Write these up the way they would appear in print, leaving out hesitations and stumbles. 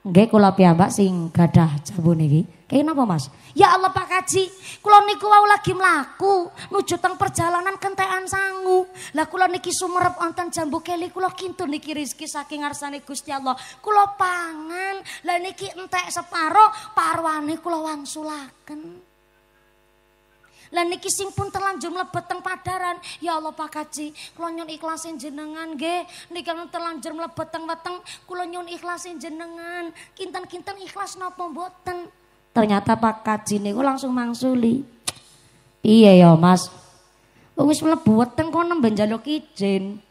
Nggih kula piyambak sing gadah jambu niki. Kaya napa Mas? Ya Allah Pak Kaji, kula niku wau lagi mlaku nuju teng perjalanan kentekan sangu. Lah kula niki sumerep wonten jambu keli kula kintun niki rezeki saking ngarsane Gusti Allah. Kula pangan. Lah niki entek separo, parwane kula wangsulaken. Lah niki sing pun terlanjur mlebet teng padaran. Ya Allah Pak Kaji, kula nyuwun ikhlasin jenengan nggih. Niki terlanjur mlebet teng weteng, kula nyuwun ikhlasin jenengan. Kinten-kinten ikhlas napa mboten? Ternyata Pak Kaji niku langsung mangsuli. Iya ya Mas. Wis mlebu weteng kono nembe njaluk izin.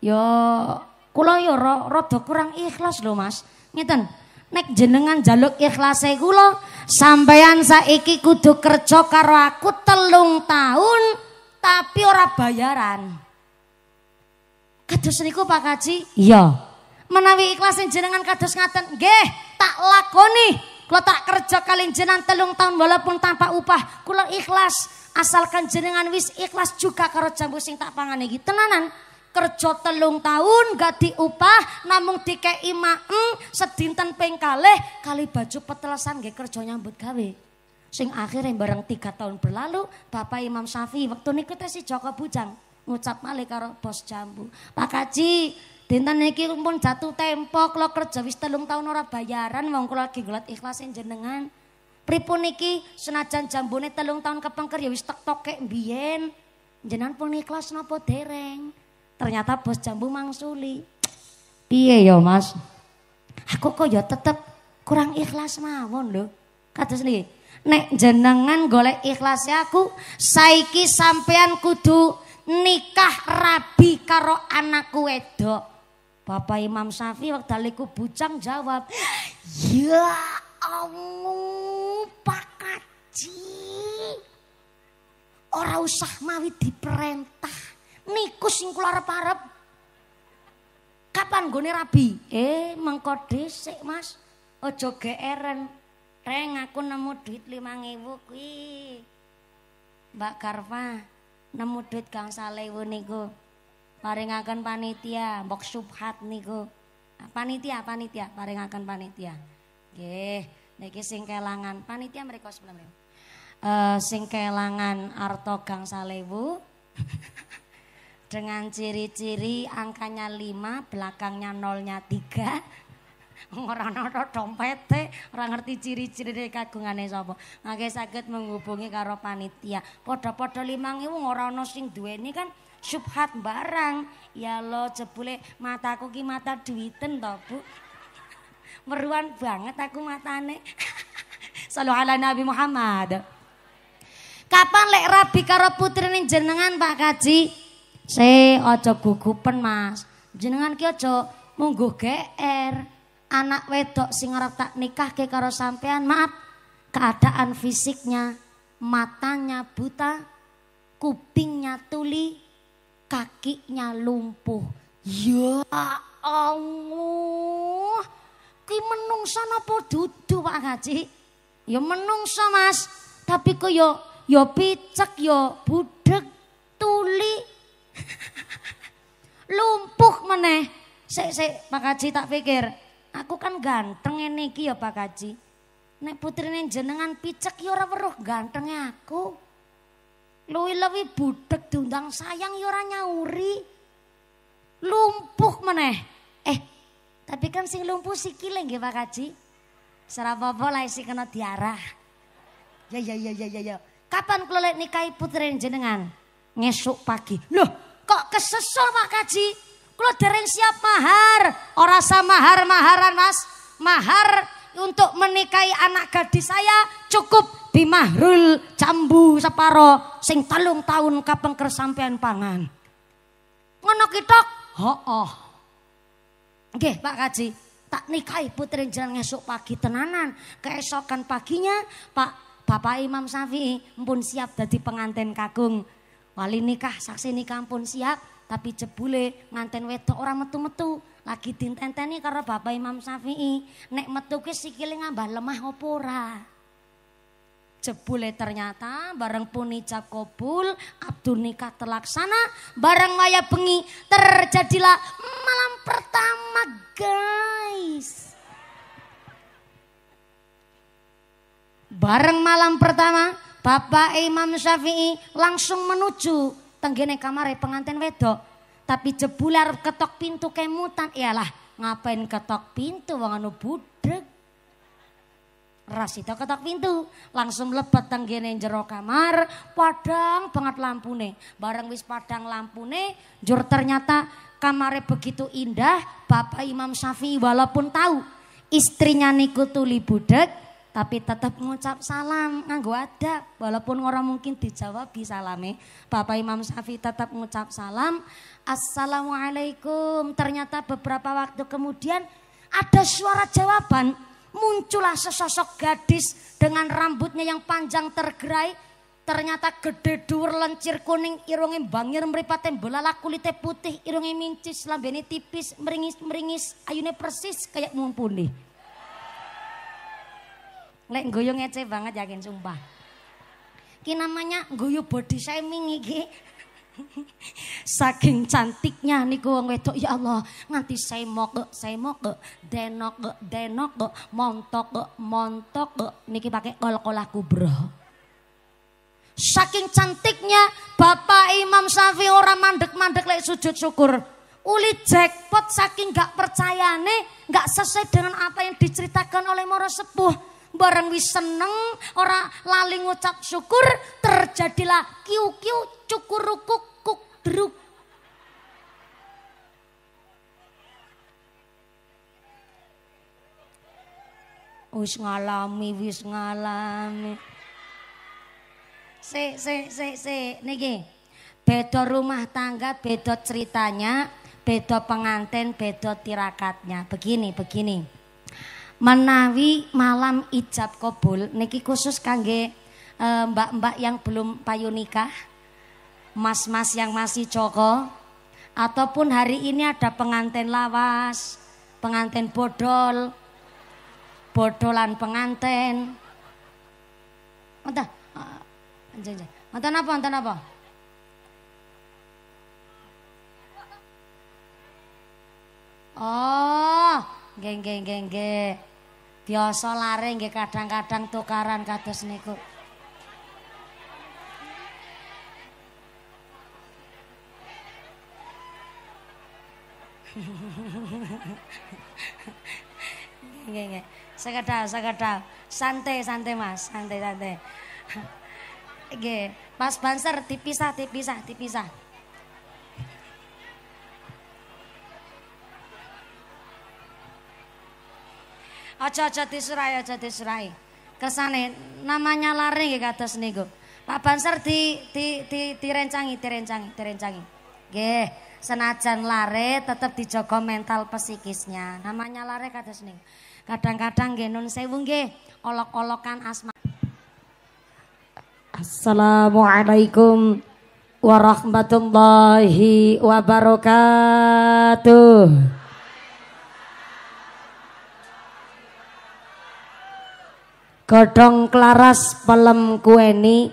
Ya kula ya rada kurang ikhlas lho Mas. Ngeten. Nek jenengan njaluk ikhlase kula, sampeyan saiki kudu kerja karo aku 3 tahun tapi ora bayaran. Kados niku Pak Kaji? Iya. Menawi ikhlasin jenengan kados ngaten, nggih, tak lakoni. Kula tak kerja kalian jenengan 3 tahun walaupun tanpa upah. Kula ikhlas asalkan jenengan wis ikhlas juga karo jambu sing tak pangan iki. Tenanan. Kerja 3 tahun gak diupah namung dikei maem sedinten ping kalih kali baju petelesan nggih kerja nyambut gawe. Sing akhirnya bareng 3 tahun berlalu Bapak Imam Syafi'i waktu niku teh si Joko Bujang ngucap malih karo bos jambu. Pak Kaji, dinten niki pun jatuh tempo kula kerja wis 3 tahun ora bayaran wong kula lagi nggolet ikhlasin jenengan. Pripun niki senajan jambune 3 tahun kepengker ya wis tek-toke mbiyen. Jenengan pun ikhlas napa dereng? Ternyata bos jambu mangsuli. Piye ya Mas? Aku kok ya tetep kurang ikhlas mawon lho. Kados niki. Nek jenengan golek ikhlas aku, saiki sampean kudu nikah rabi karo anakku wedok. Bapak Imam Syafi'i wekdal iku bujang jawab, "Ya Allah, Pak Kaji. Ora usah mawi diperintah. Niku sing kula arep-arep. Kapan nggone rabi? Mengko dhisik Mas. Aja geeren. Reng aku nemu duit 5.000 kuwi. Mbak Karfa nemu duit gangsal ewu niku. Paringaken panitia, mbok subhat niku. Panitia paringaken panitia. Nggih, niki sing kelangan panitia mriko sebelah mriko. Sing kelangan arta gangsal ewu. Dengan ciri-ciri angkanya 5, belakangnya nolnya 3. Ora ana dompete, ora ngerti ciri-ciri kagungane sapa. Mangke saged menghubungi karo panitia. Padha-padha 5.000 ora ana sing duweni kan subhat barang. Ya Allah, jebule mataku ki mata duwiten to, Bu. Meruan banget aku matane. Shallu ala Nabi Muhammad. Kapan lek rabi karo putrine jenengan Pak Kaji? Aja gugupen Mas. Jenengan ki aja mungguh GR. Anak wedok sing arep tak nikahke karo sampean, maaf, keadaan fisiknya, matanya buta, kupingnya tuli, kakinya lumpuh. Ya Allah. Ki menungsa napa dudu Pak Haji? Ya menungsa Mas, tapi kok ya picek ya budek tuli. Lumpuh meneh. Sik Pak Haji tak pikir, aku kan ganteng ngene iki ya Pak Haji. Nek putrine jenengan picek ya ora weruh gantenge aku. Luwi-luwi budek diundang sayang ya ora nyauri. Lumpuh meneh. Tapi kan sing lumpuh sikile nggih Pak Haji. Ora apa-apa lah sing kena diarah. Ya. Kapan kula lek nikahi putrine jenengan? Ngesuk pagi. Loh, kok kesesul Pak Haji? Kula dereng siap mahar. Ora usah mahar-maharan Mas. Mahar untuk menikahi anak gadis saya cukup bimahrul jambu separo sing 3 tahun kapengker sampean pangan. Ngono ki tok. Heeh. Nggih Pak Haji, tak nikahi putri jenengan esuk pagi tenanan. Keesokan paginya Bapak Imam Syafi'i mpun siap dadi pengantin kakung. Wali nikah, saksi nikah pun siap, tapi jebule nganten wedok ora metu-metu. Lagi ditenteni karo Bapak Imam Syafi'i, nek metu ki sikile ngambah lemah apa ora. Jebule ternyata bareng pun ijab kabul, abdul nikah terlaksana, bareng waya bengi terjadilah malam pertama guys. Bareng malam pertama, Bapak Imam Syafi'i langsung menuju tenggene kamare pengantin wedok. Tapi jebule arep ketok pintu kemutan. Iyalah, ngapain ketok pintu wong anu budeg. Rasida ketok pintu, langsung mlebet tenggene jero kamar, padang banget lampune. Bareng wis padang lampune, jur ternyata kamare begitu indah. Bapak Imam Syafi'i walaupun tahu istrinya niku tuli budeg, tapi tetap ngucap salam nganggo adab. Walaupun orang mungkin dijawab salame, Bapak Imam Syafi'i tetap ngucap salam, Assalamualaikum. Ternyata beberapa waktu kemudian ada suara jawaban. Muncullah sesosok gadis dengan rambutnya yang panjang tergerai. Ternyata gede dur lencir kuning, irunge bangir mripate belalak, kulite putih, irunge mincis, lambene tipis, meringis-meringis, ayune persis kayak mumpuni. Lek guyu ngece banget yakin sumpah. Ki namanya guyu body shaming iki. Saking cantiknya niku wong wedok, ya Allah, nganti semok, denok, montok, niki pakai kol-kolah kubra. Saking cantiknya Bapak Imam Syafi'i ora mandek-mandek lek sujud syukur. Uli jackpot saking gak percayane, gak sesuai dengan apa yang diceritakan oleh moro sepuh. Bareng wis seneng, ora lali ngucap syukur, terjadilah kiu-kiu cukurukuk kuk druk. Wis ngalami. Niki. Beda rumah tangga, beda ceritanya, beda pengantin, beda tirakatnya. Begini. Menawi malam ijab kabul niki khusus kangge mbak-mbak yang belum payu nikah, mas-mas yang masih joko, ataupun hari ini ada pengantin lawas, pengantin bodolan pengantin. Enten apa? Oh, geng. Biasa lare nggih kadang-kadang tukaran kados niku. Nggih. Sekedap. Santai Mas, santai. Nggih, Mas Banser dipisah. Aja disurai. Kersane namanya lari nggih kados niku. Pak Banser direncangi. Nggih, senajan lare tetep dijaga mental psikisnya. Namanya lare kados niku. Kadang-kadang nggih nun sewu nggih, olok-olokan asma. Assalamualaikum warahmatullahi wabarakatuh. Godhong klaras pelem kueni,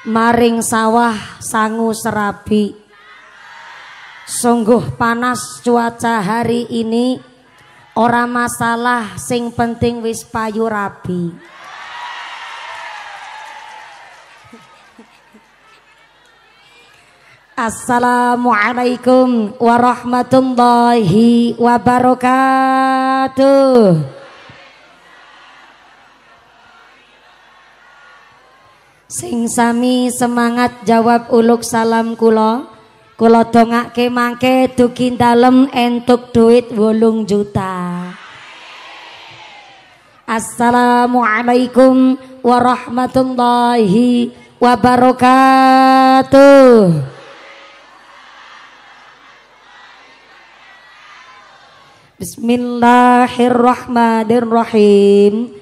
maring sawah sangu serabi. Sungguh panas cuaca hari ini, ora masalah sing penting wis payu rabi. Assalamualaikum warahmatullahi wabarakatuh. Sing sami semangat jawab uluk salam kula dongake mangke dugi dalem entuk duit 8 juta. Assalamualaikum warahmatullahi wabarakatuh. Bismillahirrahmanirrahim.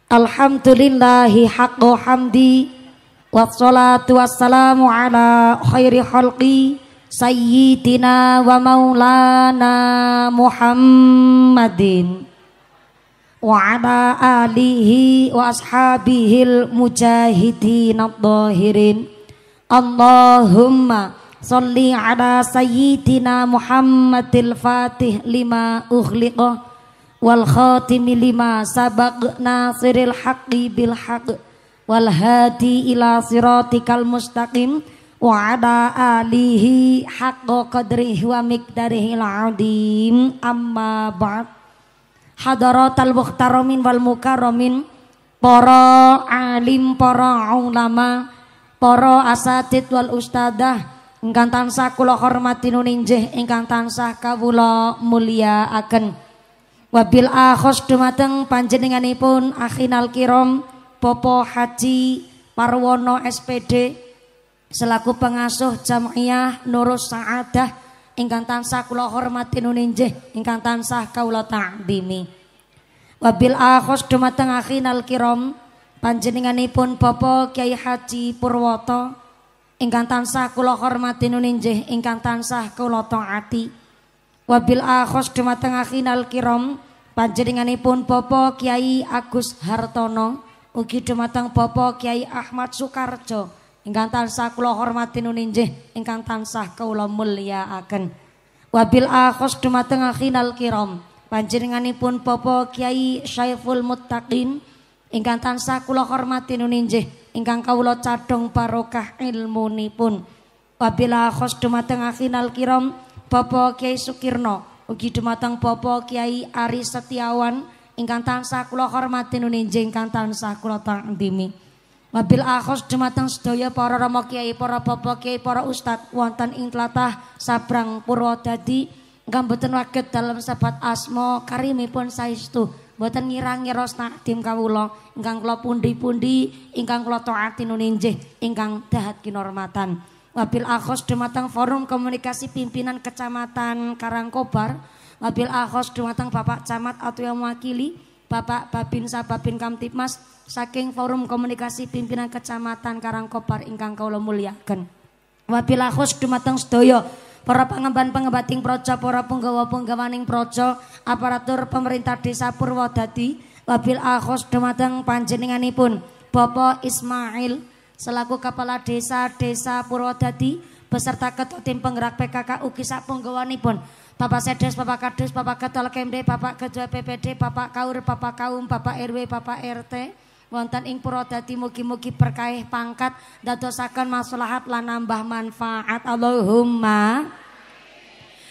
Alhamdulillahi haqqo hamdi, wassalatu wassalamu ala khairi khalqi sayyidina wa maulana Muhammadin wa ala alihi wa ashabihil mujahidin adh-dhahirin. Allahumma sholli ala sayyidina Muhammadil fatih lima ughliqah wal khatimi lima sabaq nasiril haqqi bil haqq wal hadi ila siratikal mustaqim wa ala alihi haqqa qadrihi wa miqdarihil azim. Amma ba'd. Hadaratal muhtaramin wal mukarramin, para alim, para ulama, para asatid wal ustadah ingkang tansah kula hormati nuninjih, ingkang tansah kawula mulyakaken. Wabil akhos dumateng panjenenganipun akhinal kiram Bapak Haji Parwono SPD selaku pengasuh Jam'iyah Nurus Sa'adah ingkang tansah kula hormati nuninjih, ingkang tansah kawula ta'dhimi. Wabil akhos dumateng akhinal kiram panjenenganipun Bapak Kyai Haji Purwoto ingkang tansah kula hormati nuninjih, ingkang tansah kula taati. Wabil akhos dumateng akhinal kiram panjenenganipun Bapak Kyai Agus Hartono ugi dumateng Bapak Kyai Ahmad Sukarjo ingkang tansah kula hormati nuninjih, ingkang tansah kula mulyakaken. Wabil akhos dumateng akhinal kiram panjenenganipun Bapak Kyai Syaiful Muttaqin ingkang tansah kula hormati nuninjih, ingkang kawula cadhong barokah ilmunipun. Wabil akhos dumateng akhinal kiram Bapak Kyai Sukirno ugi dumateng Bapak Kyai Ari Setiawan ingkang tansah kula hormati nuninjih, ingkang tansah kula ta'dhimi. Wabil akhos dumateng sedaya para rama kyai, para bapak kyai, para ustad wonten ing tlatah Sabrang Purwodadi ingkang boten waget dalem sebat asma karimipun saestu boten ngira-ngira takdim kawula ingkang kula pundi-pundi, ingkang kula taati nuninjih, ingkang dahat kinormatan. Wabil akhos dumateng forum komunikasi pimpinan Kecamatan Karangkobar, wabil akhos dumateng Bapak Camat atau yang mewakili Bapak Babinsa Babin Kamtipmas saking forum komunikasi pimpinan Kecamatan Karangkobar ingkang kawula mulyakaken. Wabil akhos dumateng sedaya para pangemban-pengembating praja, para punggawa-punggawaning praja, aparatur pemerintah Desa Purwodadi. Wabil akhos dumateng panjenenganipun Bapak Ismail selaku Kepala Desa Purwodadi beserta Ketua Tim Penggerak PKK ugi sapunggawanipun Bapak Sedes, Bapak Kades, Bapak Ketua Kemde, Bapak Ketua PPD, Bapak Kaur, Bapak Kaum, Bapak RW, Bapak RT wonten ing Purwodadi, mugi-mugi berkah pangkat dadosaken maslahat lan nambah manfaat. Allahumma.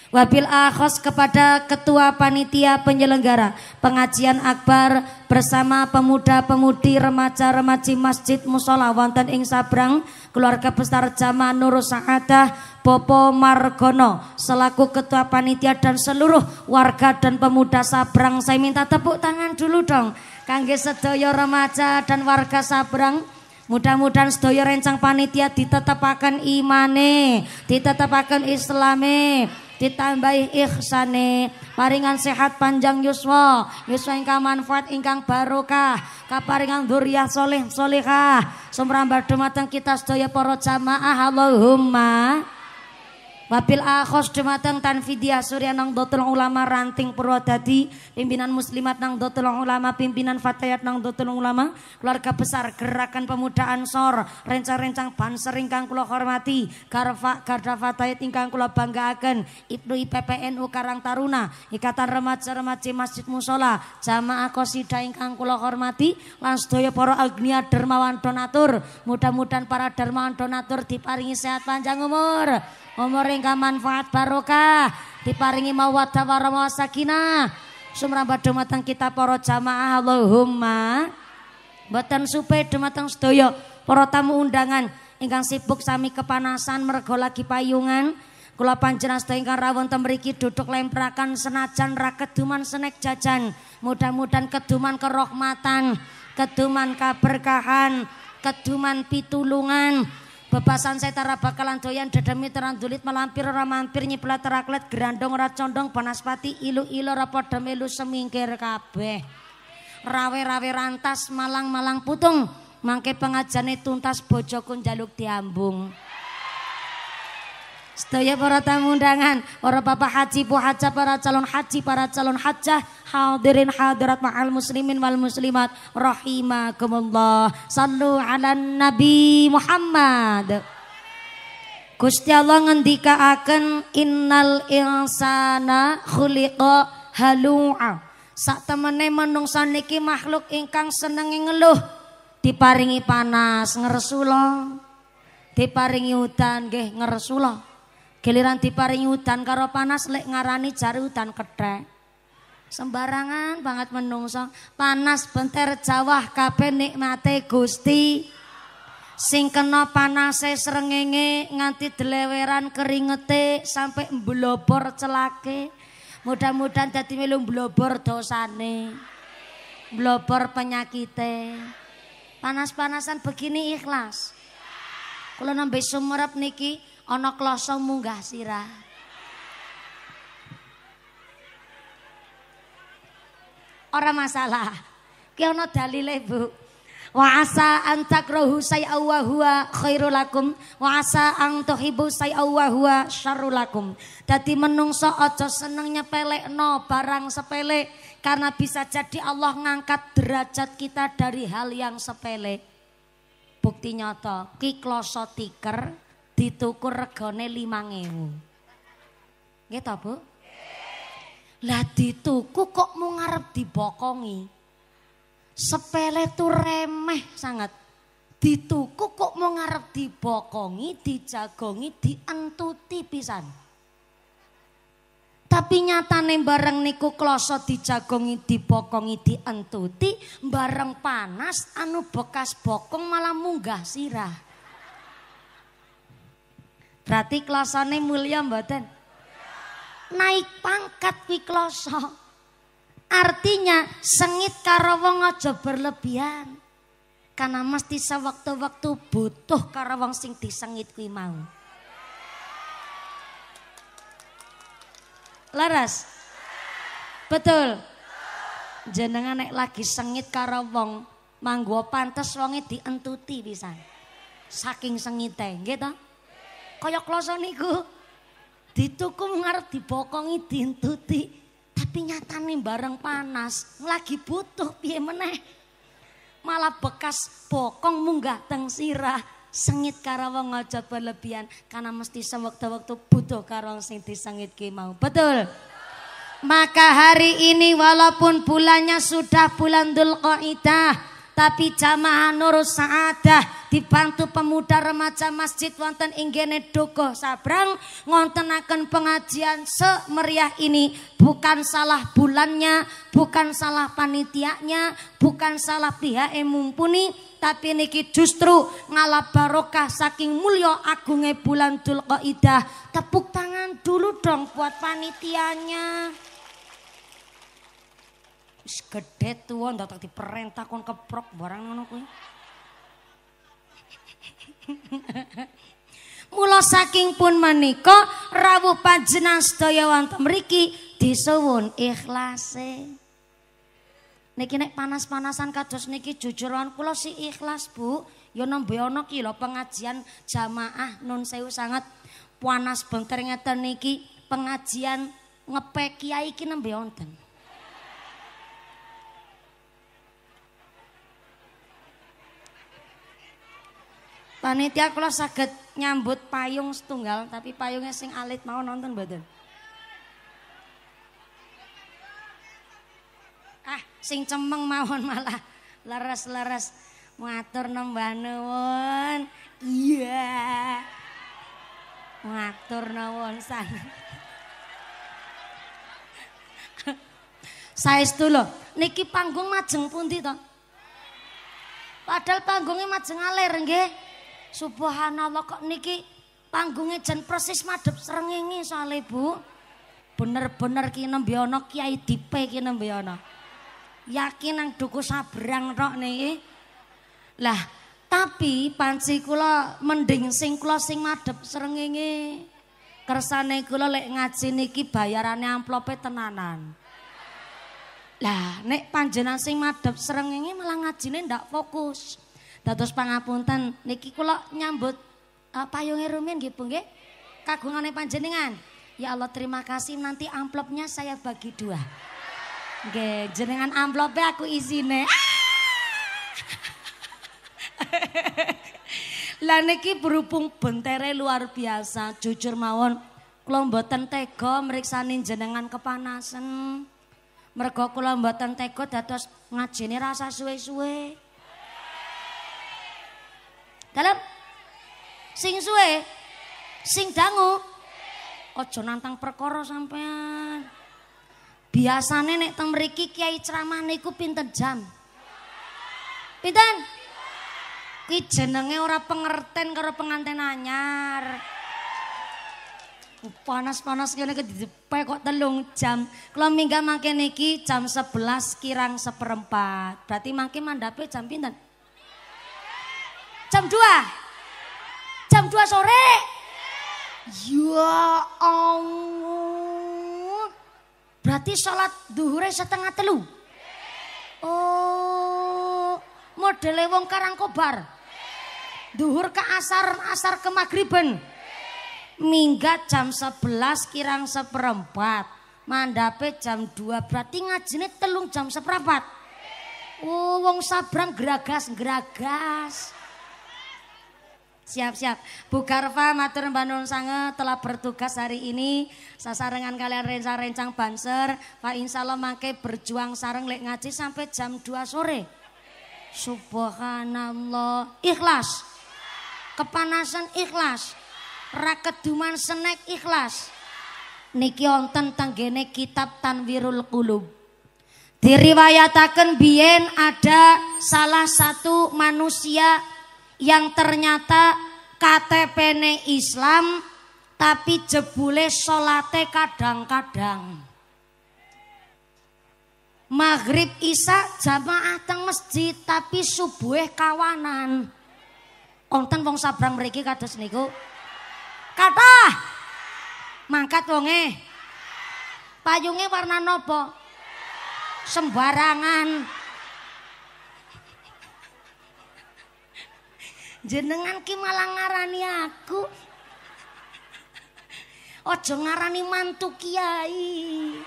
Wabil akhos kepada Ketua Panitia Penyelenggara Pengajian Akbar bersama pemuda-pemudi remaja-remaji Masjid Musola wonten ing Sabrang, keluarga besar Jamaah Nurus Sa'adah Bopo Margono selaku Ketua Panitia dan seluruh warga dan pemuda Sabrang. Saya minta tepuk tangan dulu dong kangge sedaya remaja dan warga Sabrang. Mudah-mudahan sedaya rencang panitia ditetepaken imane, ditetepaken islame, ditambahi ihsane, paringan sehat panjang yuswa, yuswa ingkang manfaat ingkang barokah, kaparingan dzurriyyah soleh solehah, sumrambah dumateng kita sedaya para jamaah. Allahumma. Wabil akhos dumateng Tanfidiah Surya Nahdlatul Ulama Ranting Purwodadi, pimpinan muslimat Nahdlatul Ulama, pimpinan fatayat Nahdlatul Ulama, keluarga besar Gerakan Pemuda Ansor, rencang-rencang Banser ingkang kula hormati, Garda Fatayat ingkang kula banggaaken, Ibnu IPPNU Karang Taruna, Ikatan Remaja-remaji Masjid Musola, Jamaah Qasidah ingkang kula hormati, lan sedaya para agnia dermawan donatur. Mudah-mudahan para dermawan donatur diparingi sehat panjang umur ingkang manfaat barokah, diparingi mawaddah warahmah sakinah, sumrambah dumateng kita para jamaah. Allahumma. Boten supe dumateng sedaya para tamu undangan ingkang sibuk sami kepanasan merga lagi payungan. Kula panjenengan sedaya ingkang rawuh ten mriki duduk lemprakan senajan ra keduman senek jajan. Mudah-mudahan keduman kerahmatan, keduman kaberkahan, keduman pitulungan. Bebasan saya tara bakalan doyan dedemi terandulit malampir ora mampir nyiplat teraklet gerandong ora condong banaspati ilu-ilu ora padha melu semingkir kabeh. Rawe-rawe rantas malang-malang putung mangke pengajane tuntas bojoku njaluk diambung. Sedaya para tamu undangan, para bapak haji, bu hajah, para calon haji, para calon hajah, hadirin hadirat ma'al muslimin wal muslimat rahimakumullah. Sallu ala Nabi Muhammad. Gusti Allah ngendikaaken innal insana khuliqa halu'a. sak temene menungsa niki makhluk ingkang senenge ngeluh. Diparingi panas ngresula. Diparingi udan nggih ngresula. Giliran diparingi udan karo panas lek ngarani jare udan kethek. Sembarangan banget menungso. Panas benter jawah kabeh nikmate Gusti. Sing kena panase srengenge nganti deleweran keringete sampai mblobor celake. Mudah-mudahan dadi melu mblobor dosane. Mblobor penyakite. Panas-panasan begini ikhlas. Kula nembe sumerep niki ana kloso munggah sirah. Ora masalah. Ki ana dalile, Bu. Wa asa an takrahu say'a wa huwa khairul lakum wa asa an tuhibbu say'a wa huwa syarrul lakum. Dadi menungso aja seneng nyepelekno barang sepele karena bisa jadi Allah ngangkat derajat kita dari hal yang sepele. Bukti nyata, ki kloso tiker ditukur regane 5.000. Nggih ta, Bu? Lah dituku kok mau ngarep dibokongi. Sepele tuh remeh sangat. Dituku kok mau ngarep dibokongi, dijagongi, dientuti pisan. Tapi nyatane bareng niku kloso dijagongi, dibokongi, dientuti, bareng panas anu bekas bokong malah munggah sirah. Berarti klosone mulia mboten? Naik pangkat wi kloso. Artinya sengit karo wong aja berlebihan. Karena mesti sewaktu-waktu butuh karo wong sing disengit kuwi mau. Laras? Betul. Jenengan nek lagi sengit karo wong, manggo pantes wonge dientuti pisan. Saking sengite, nggih to? Kaya kloso niku. Dituku ngarep dibokongi, dientuti. Tapi nyatane bareng panas, lagi butuh piye meneh. Malah bekas bokong munggah teng sirah. Sengit karo wong aja berlebihan karena mesti sewektu-wektu butuh karo sing disengit ki mau. Betul? Maka hari ini walaupun bulannya sudah bulan Dzulqa'dah, tapi jamaah Nur Saadah dibantu pemuda remaja masjid wonten inggene Dogo Sabrang ngontenaken pengajian semeriah ini. Bukan salah bulannya, bukan salah panitianya, bukan salah pihak yang mumpuni, tapi niki justru ngalah barokah saking mulya agungnya bulan Dzulqa'dah. Tepuk tangan dulu dong buat panitianya. Gede tuh ndak tak diperintah kon keprok barang ngono kuwi. Mula saking pun menika rawuh panjenengan sedaya wonten mriki disuwun ikhlase. Niki nek panas-panasan kados niki jujuran kula si ikhlas, Bu. Ya nembe ana ki lho pengajian jamaah nun sewu sanget panas benter ngeten niki pengajian ngepek kiai iki nembe wonten. Panitia kula saged nyambut payung setunggal tapi payungnya sing alit mau nonton mboten. Sing cemeng mawon malah leres-leres matur nembah nuwun. Iya. Matur nuwun sanget. Saestu lho, niki panggung majeng pundi to? Padahal panggungnya majeng alir nggih. Subhanallah kok niki panggungnya jan persis madhep srengenge soalé Bu. Bener-bener ki nembe ana Kiai Dipe ki nembe ana. Yakin nang Duku Sabrang tok niki. Lah, tapi panci kula mending sing kula sing madhep srengenge. Kersane kula lek ngaji niki bayarane amplope tenanan. Lah, nek panjenengan sing madhep srengenge malah ngajine ndak fokus. Dados pangapunten niki kula nyambut payunge rumiyin nggih Bu nggih. Kagungane panjenengan. Ya Allah terima kasih nanti amplopnya saya bagi 2. Nggih, jenengan amplope aku isine. Lah niki berhubung bentere luar biasa, jujur mawon kula mboten tega mriksani jenengan kepanasan. Mergo kula mboten tega dados ngajine rasa suwe-suwe. Dalem sing suwe, sing dangu, aja nantang perkara sampean. Biasane nek teng mriki kiai ceramah niku pinten jam? Pinten? Ki jenenge ora pengerten karo penganten anyar. Panas-panas kene iki dijepe kok 3 jam. Kula minggat mangke niki jam 11 kirang 1/4. Berarti mangke mandhape jam pinten? Jam 2. Jam 2 sore. Ya Allah. Berarti salat duhure 2:30. Oh, modele wong Karangkobar. Duhur ke asar, asar ke maghriben. Minggat jam 11 kirang 1/4. Mandhape jam 2. Berarti ngajine 3 jam 1/4. Oh, wong sabrang geragas. Siap-siap. Bu Garfa matur nuwun sanget telah bertugas hari ini. Sasarengan kalian rencang-rencang banser. Pak insyaallah mangke berjuang sareng lek ngaji sampai jam 2 sore. Subhanallah. Ikhlas. Kepanasan ikhlas. Rakeduman senek ikhlas. Niki wonten tenggene kitab Tanwirul Qulub. Diriwayataken biyen ada salah satu manusia yang ternyata KTP-ne Islam tapi jebule salate kadang-kadang. Maghrib Isya jamaah teng masjid tapi subuhe kawanan. Wonten wong sabrang mriki kados niku. Kathah. Mangkat wonge. Payunge warna napa? Sembarangan. Jenengan ki malah ngarani aku. Aja ngarani mantu kiai.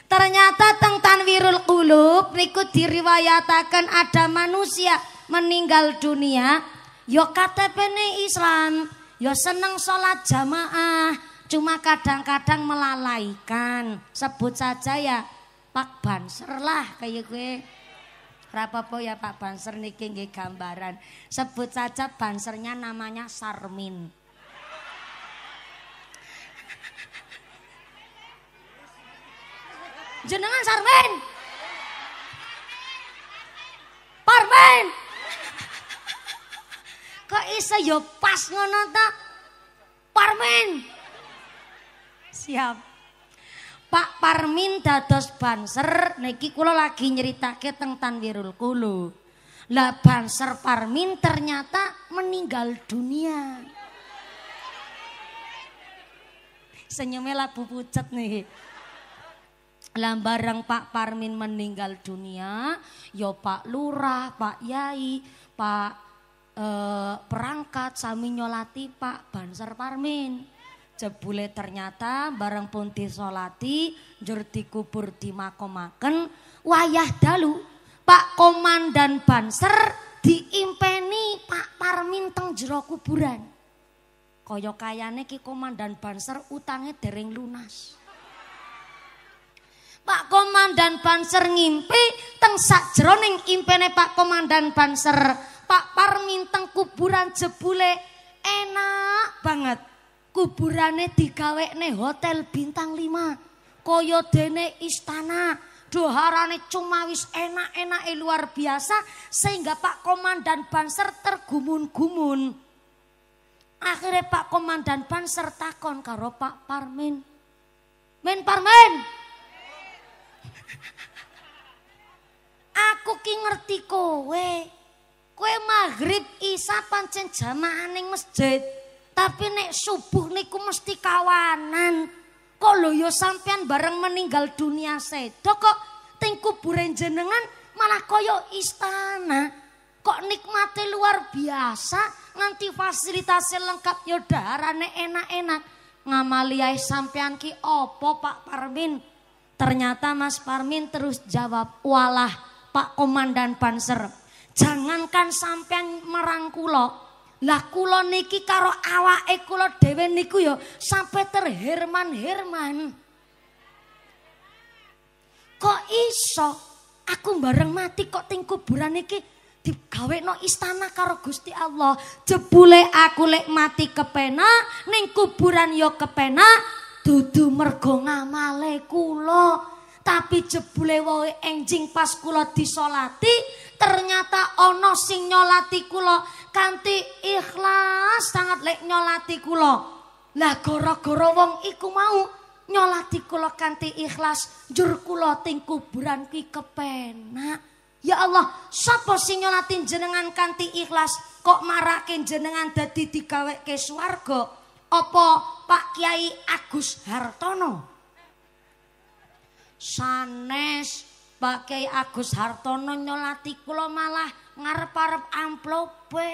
Ternyata teng Tanwirul Qulub niku diriwayataken ada manusia meninggal dunia. Yo KTP-ne Islam, yo seneng sholat jamaah, cuma kadang-kadang melalaikan. Sebut saja ya Pak Banser lah kayak gue. Rapopo ya Pak Banser niki nggih gambaran. Sebut saja bansernya namanya Sarmin. Jenengan Sarmin. Parmen. Kok iso yo pas ngono ta? Parmin. Siap. Pak Parmin dados banser niki kula lagi nyeritake teng Tanwirul Qulub. Lah banser Parmin ternyata meninggal dunia. Senyume labu pucet nih. Lah bareng Pak Parmin meninggal dunia, yo Pak Lurah, Pak Yai, Pak perangkat sami nyolati Pak Banser Parmin. Jebule ternyata bareng pun disolati njur dikubur dimakomaken wayah dalu Pak Komandan Banser diimpeni Pak Parmin teng jero kuburan. Kaya kayane ki Komandan Banser utange dereng lunas. Pak Komandan Banser ngimpi teng sakjroning impene Pak Komandan Banser Pak Parmin teng kuburan jebule enak banget. Kuburane digawekne hotel bintang 5. Kaya dene istana. Doharane cuma wis enak-enake luar biasa sehingga Pak Komandan Banser tergumun-gumun. Akhirnya Pak Komandan Banser takon karo Pak Parmin. Men Parmin. Aku ki ngerti kowe. Kowe maghrib Isya pancen jamaah ning masjid. Tapi nek subuh niku mesti kawanan. Kok lho ya sampean bareng meninggal dunia sedo kok teng kuburan jenengan malah kaya istana. Kok nikmate luar biasa nganti fasilitasnya lengkap ya darane enak-enak. Ngamali ae sampean ki opo Pak Parmin? Ternyata Mas Parmin terus jawab, "Walah Pak Komandan Banser. Jangankan sampean marang kula, lah kula niki karo awake kula dhewe niku ya sampai terherman-herman." iso aku bareng mati kok ting kuburan iki digawekno istana karo Gusti Allah. Jebule aku lek mati kepenak ning kuburan ya kepenak dudu mergo ngamale kula. Tapi jebule wae enjing pas kula disolati ternyata ana sing nyolati kula kanthi ikhlas sangat lek nyolati kula. Lah gara-gara wong iku mau nyolati kula kanthi ikhlas njur kula ting kuburan ki kepenak. Ya Allah, sapa sing nyolati jenengan kanthi ikhlas kok marake jenengan dadi digaweke swarga? Apa Pak Kiai Agus Hartono? Sanes Pak Kiai Agus Hartono nyolati kula malah ngarep-arep amplope.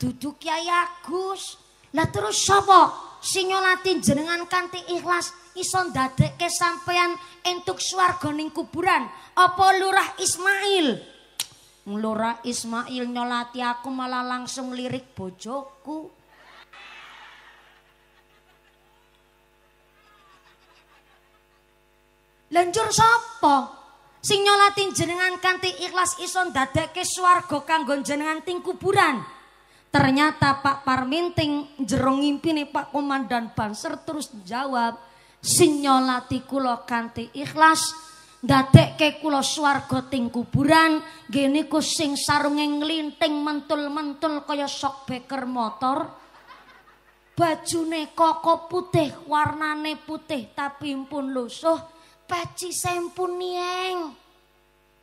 Dudu Kiai Agus. Lah terus sapa sing nyolati jenengan kanthi ikhlas iso ndadekke sampeyan entuk swarga ning kuburan? Apa Lurah Ismail? Lurah Ismail nyolati aku malah langsung lirik bojoku. Lanjur sapa sing nyolati jenengan kanthi ikhlas iso ndadekke swarga kanggo jenengan ting kuburan? Ternyata Pak Parminting jero ngimpine Pak Komandan Banser terus jawab, sing nyolati kula kanthi ikhlas ndadekke kula swarga ting kuburan nggih niku sing sarunge nglinting mentul-mentul kaya shockbreaker motor. Bajune koko putih, warnane putih tapi pun lusuh, peci sempun nieng.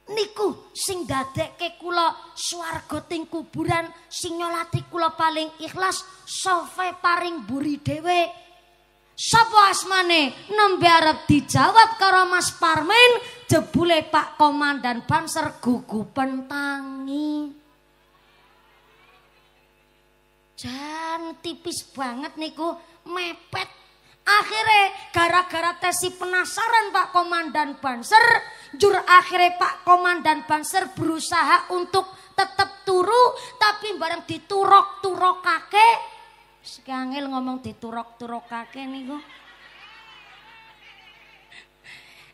Niku sing dadekke kula swarga ting kuburan, sing nyolati kula paling ikhlas sofe paring buri dhewe. Sapa asmane? Nembe arep dijawab karo Mas Parmin, jebule Pak Komandan Banser gugupen tangi. Jan tipis banget niku mepet. Akhirnya gara-gara tesi penasaran Pak Komandan Banser, jur akhirnya Pak Komandan Banser berusaha untuk tetap turu, tapi bareng diturok-turok kakek. Sekangil ngomong diturok-turok kakek niku.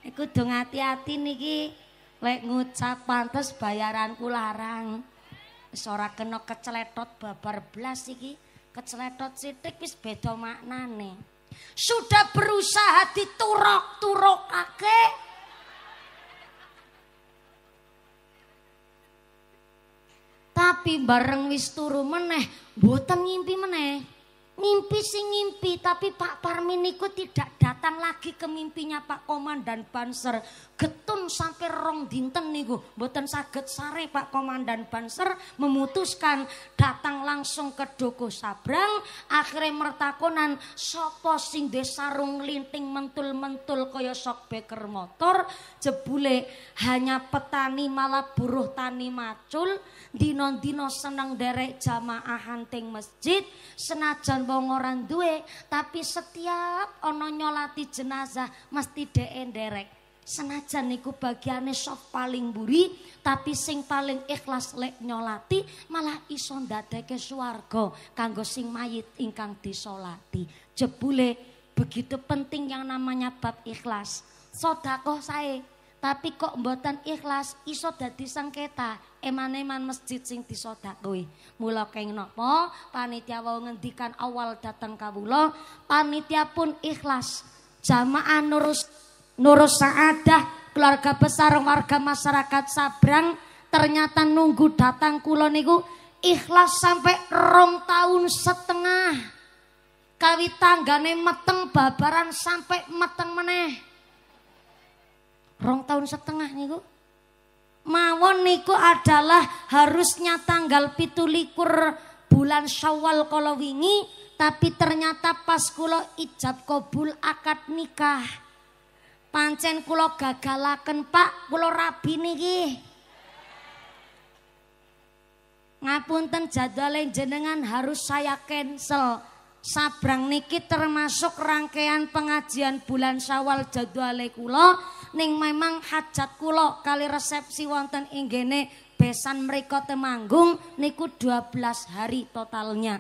Iku dong hati-hati niki, lek ngucap pantes bayaranku larang. Wis ora kena keceletot babar blas iki, keceletot sithik wis beda maknane. Sudah berusaha diturok-turok kakek. Tapi bareng wis turu meneh, mboten ngimpi meneh. Mimpi sing ngimpi, tapi Pak Parmin niku tidak datang lagi ke mimpinya Pak Komandan Banser. Getun sampai 2 dinten niku, mboten saged sare Pak Komandan Banser memutuskan datang langsung ke Dukuh Sabrang. Akhirnya mertakonan sapa sing duwe sarung linting mentul-mentul kaya shockbreaker motor. Jebule hanya petani malah buruh tani macul. Dino-dino seneng derek jamaahan ting masjid, senajan wong ora duwe tapi setiap ana nyolati jenazah mesti dhek nderek. Senajan niku bagiane sop paling mburi, tapi sing paling ikhlas lek nyolati malah iso ndadekke swarga kanggo sing mayit ingkang disolati. Jebule begitu penting yang namanya bab ikhlas. Sedekah sae, tapi kok mboten ikhlas iso dadi sengketa. Eman-eman masjid sing disodakoi. Mula keng nopo panitia wau ngendikan awal datang kawula, panitia pun ikhlas. Jamaah Nurus Saadah, keluarga besar warga masyarakat Sabrang, ternyata nunggu datang kula niku ikhlas sampai 2,5 tahun. Kawi tanggane meteng babaran sampai meteng meneh. 2,5 tahun niku. Mawon niku adalah harusnya tanggal 17 bulan Syawal kala wingi, tapi ternyata pas kula ijab kabul akad nikah. Pancen kula gagalaken Pak, kula rabi niki. Ngapunten jadwale jenengan harus saya cancel. Sabrang niki termasuk rangkaian pengajian bulan Syawal jadwale kula. Ning memang hajat kula kali resepsi wonten inggene besan mriko Temanggung niku 12 hari totalnya.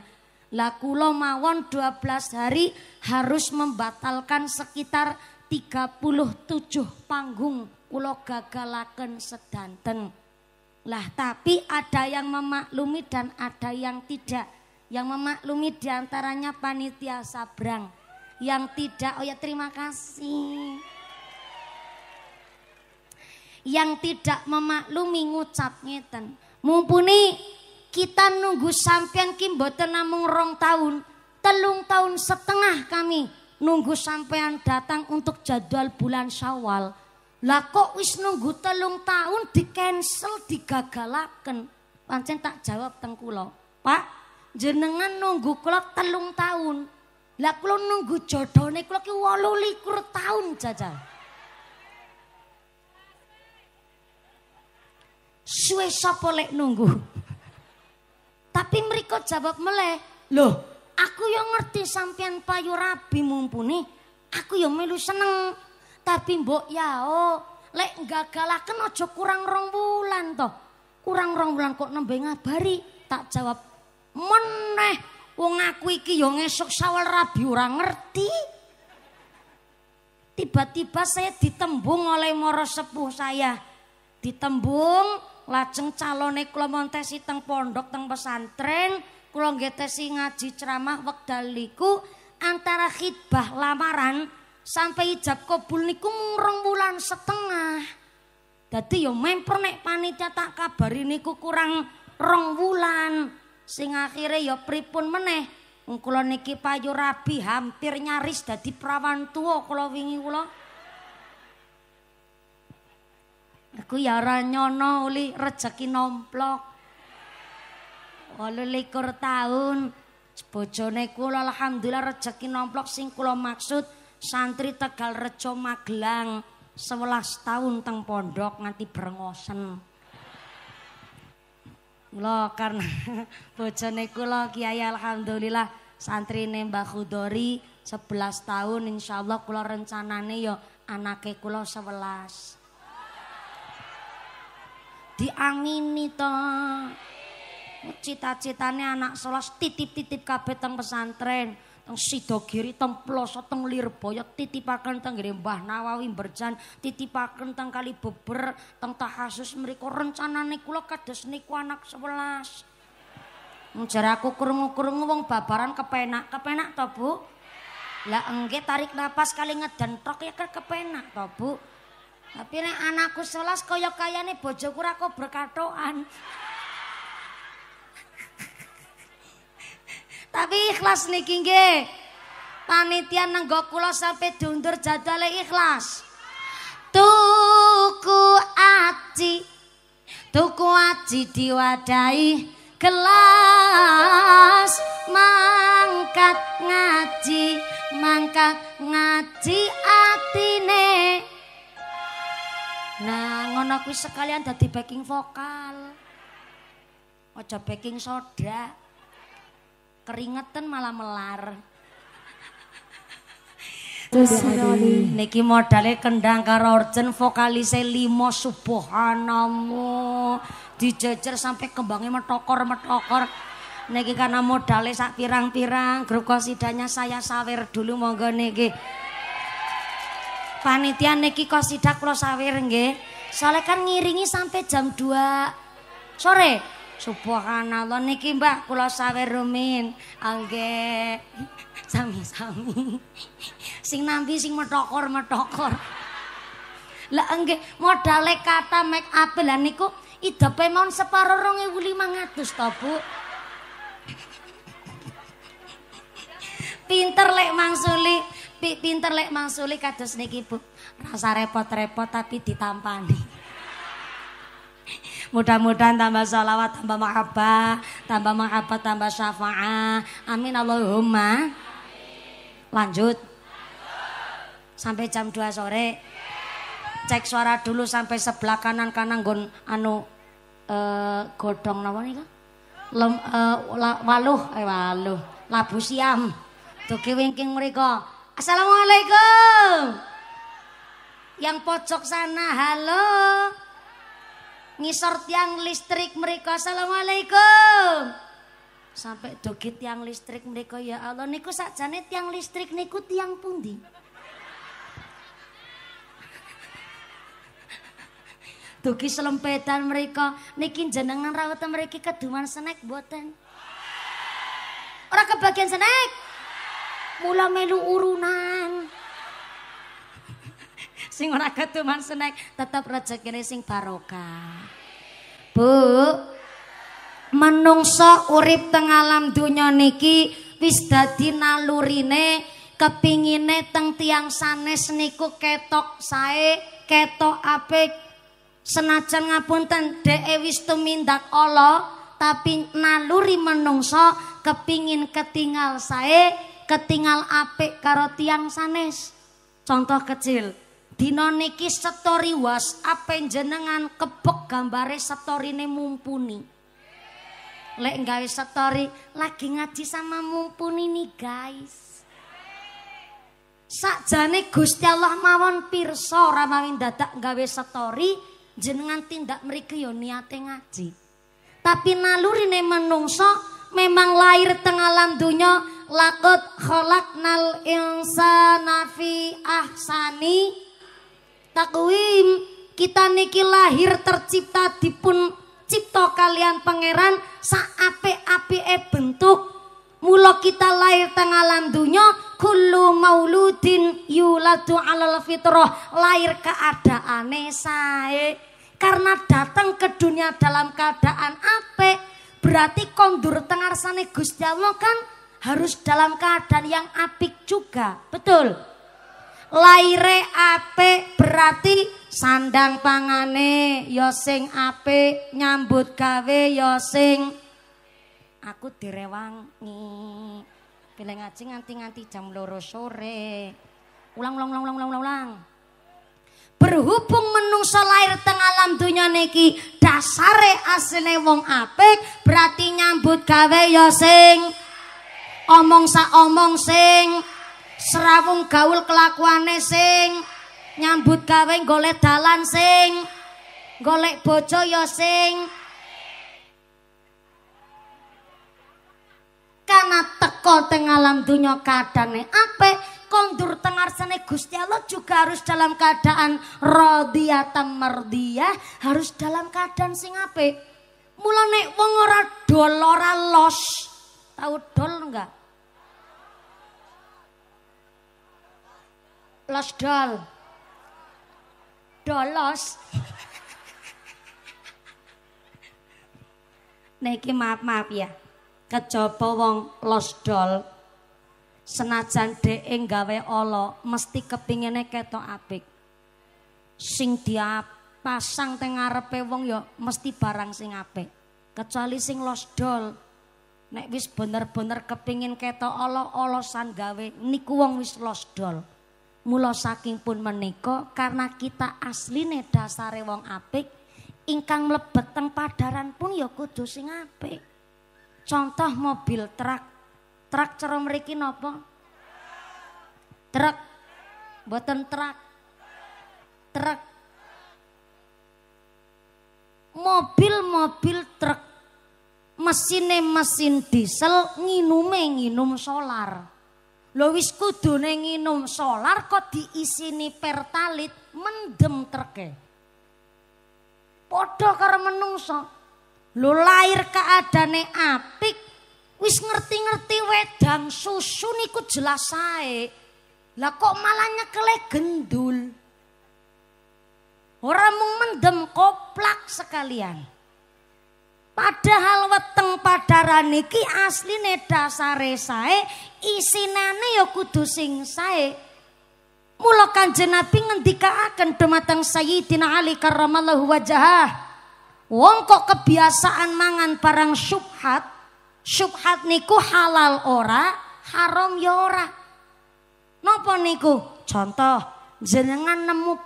Lah kula mawon 12 hari harus membatalkan sekitar 37 panggung kula gagalaken sedanten. Lah tapi ada yang memaklumi dan ada yang tidak. Yang memaklumi diantaranya panitia Sabrang. Yang tidak, oh ya terima kasih. Yang tidak memaklumi ngucap ngeten. Mumpuni kita nunggu sampean ki mboten namung 2 tahun, 3 tahun setengah kami nunggu sampean datang untuk jadwal bulan Syawal. Lah kok wis nunggu 3 tahun di cancel digagalaken. Pancen tak jawab teng kula. Pak, jenengan nunggu kula 3 tahun. Lah kula nunggu jodhone kula ki 28 tahun jajal. Suwe sapa lek nunggu. Tapi mereka jawab meleh, "Loh, aku yo ngerti sampean payu rabi mumpuni, aku yo melu seneng. Tapi mbok yao, lek gagalaken aja kurang 2 bulan toh. Kurang 2 bulan kok nembe ngabari." Tak jawab, "Meneh wong aku iki yo ngesuk Syawal rabi ora ngerti." Tiba-tiba saya ditembung oleh mara sepuh saya. Ditembung lajeng calone kula montesi teng pondok teng pesantren, kula ngetesi ngaji ceramah wekdal niku antara khitbah lamaran sampai ijab kabul niku mung 2 bulan setengah. Dadi yo memper nek panitia tak kabari niku kurang 2 bulan. Sing akhire yo pripun meneh? Wong kula niki payu rabi hampir nyaris dadi prawan tuwa kula wingi kula. Aku ya ora nyono uli rejeki nomplok. 28 tahun bojone kula alhamdulillah rejeki nomplok sing kula maksud santri Tegal Rejo Magelang 11 tahun teng pondok nganti brengosen. Kula karena bojone kula Kiai alhamdulillah santrine Mbah Khudori 11 tahun insyaallah kula rencanane ya anake kula 11. Diamini to. Cita-citane anak 11 titip-titip kabeh teng pesantren, teng Sidogiri, teng Ploso, teng Lirboyo, titipaken teng nggih Mbah Nawawi Berjan, titipaken teng Kalibeber, teng Tahasus mriku rencanane kula kados niku anak 11. Jar aku krungu-krungu wong babaran kepenak to, Bu? Lah enggih tarik napas kali ngedentrok ya kepenak to, Bu? Tapi nek anakku 11 kaya kayane bojoku ora kok berkatoan. Tapi ikhlas niki nggih. Panitia nenggo kula sampai diundur jadwale ikhlas. Tuku aji diwadahi gelas mangkat ngaji atine. Nah, ngono kuwi sekalian dadi backing vokal. Aja backing soda. Keringetan malah melar. Niki modale kendang karo orjen vokalise 5 subhanallah. Dijejer sampai kembangnya metokor. Niki karena modale sak pirang-pirang, grup kosidanya saya sawer dulu monggo niki. Panitia niki kosidak kula sawer nggih. Soale kan ngiringi sampai jam 2 sore. Subhanallah niki Mbak kula sawer rumin. Nggih. Sami-sami. Sing nampi sing metokor. Lah nggih modale kata make up lah niku idape mawon separo 2.500 to, Bu. Pinter lek mangsuli kados niki Bu. Rasa repot-repot tapi ditampani. Mudah-mudahan tambah sholawat, tambah mahabbah, tambah syafaat. Amin Allahumma. Lanjut. Sampai jam 2 sore. Cek suara dulu sampai sebelah kanan nggon godhong napa niku? Waluh. Labu siam. Dugi wingking mriko. Assalamualaikum. Yang pojok sana halo. Ngisor tiang listrik mriko. Assalamualaikum. Sampai dugi tiang listrik mriko ya Allah niku sakjane tiang listrik niku tiang pundi? Dugi selempedan mereka niki jenengan rawat mereka keduman snack mboten? Ora kebagian snack. Mula melu urunan. Sing ora keduman snack tetep rezekine sing barokah. Bu, menungso urip teng alam donya niki wis dadi nalurine kepingine teng tiang sanes niku ketok sae, ketok apik. Senajan ngapunten dhek wis tumindak ala tapi naluri menungso kepingin ketinggal sae, ketinggal apik karo tiang sanes. Contoh kecil, dina niki story WhatsApp jenengan kebek gambare storine mumpuni. Lek nggawe story lagi ngaji sama mumpuni nih guys. Sakjane Gusti Allah mawon pirsa ora mawi dadak nggawe story jenengan tindak mriki yo niate ngaji. Tapi nalurine menungso memang lahir teng alam dunya laqad khalaqnal insana fi ahsani taqwim. Kita niki lahir tercipta dipun cipta kalian pangeran saapik-apike bentuk. Mula kita lahir teng alam dunya kullu mauludin yuladu alal fitrah, lahir keadaane sae. Karena datang ke dunia dalam keadaan apik, berarti kondur teng ngarsane Gusti Allah kan harus dalam keadaan yang apik juga. Betul? Laire apik berarti sandang pangane ya sing apik, nyambut gawe ya sing. Aku direwangi. Pilih ngaji nganti jam 2 sore. Ulang. Berhubung menungso lahir teng alam dunya niki dasare asline wong apik, berarti nyambut gawe ya sing omong sak omong sing serawung gaul kelakuane sing nyambut gawe golek dalan sing golek bojo ya sing. Karena teko teng alam dunya kadane apik, kondur teng ngarsane Gusti Allah juga harus dalam keadaan radhiyatan mardiyah, harus dalam keadaan sing apik. Mula nek wong ora dol ora los. Tahu dol enggak? Los dol. Dolos. Niki maaf ya. Kejaba wong los dol senajan dhek gawe ala mesti kepingine ketok apik. Sing dia pasang teng ngarepe wong ya mesti barang sing apik. Kecuali sing los dol nek wis bener-bener kepingin ketok ala-alasan gawe niku wong wis los dol. Mula saking pun menika karena kita asline dasare wong apik, ingkang mlebet teng padaran pun ya kudu sing apik. Contoh mobil truk. Truk cara mriki napa? Truk. Mboten truk. Truk. Mobil truk. Mesine mesin diesel, nginum solar. Lho wis kudune nginum solar kok diisini pertalit mendem truke. Padha karo menungso. Lho lahir keadane apik, wis ngerti-ngerti wedang susu niku jelas sae. Lah kok malah nyekele gendul. Ora mung mendem koplak sekalian. Padahal weteng padaran niki asline dasare sae, isinane ya kudu sing sae. Mula Kanjeng Nabi ngendikaaken dumateng Sayyidina Ali karramallahu wajhah. Wong kok kebiasaan mangan barang syubhat, syubhat niku halal ora, haram ya ora. Napa niku? Contoh, jenengan nemu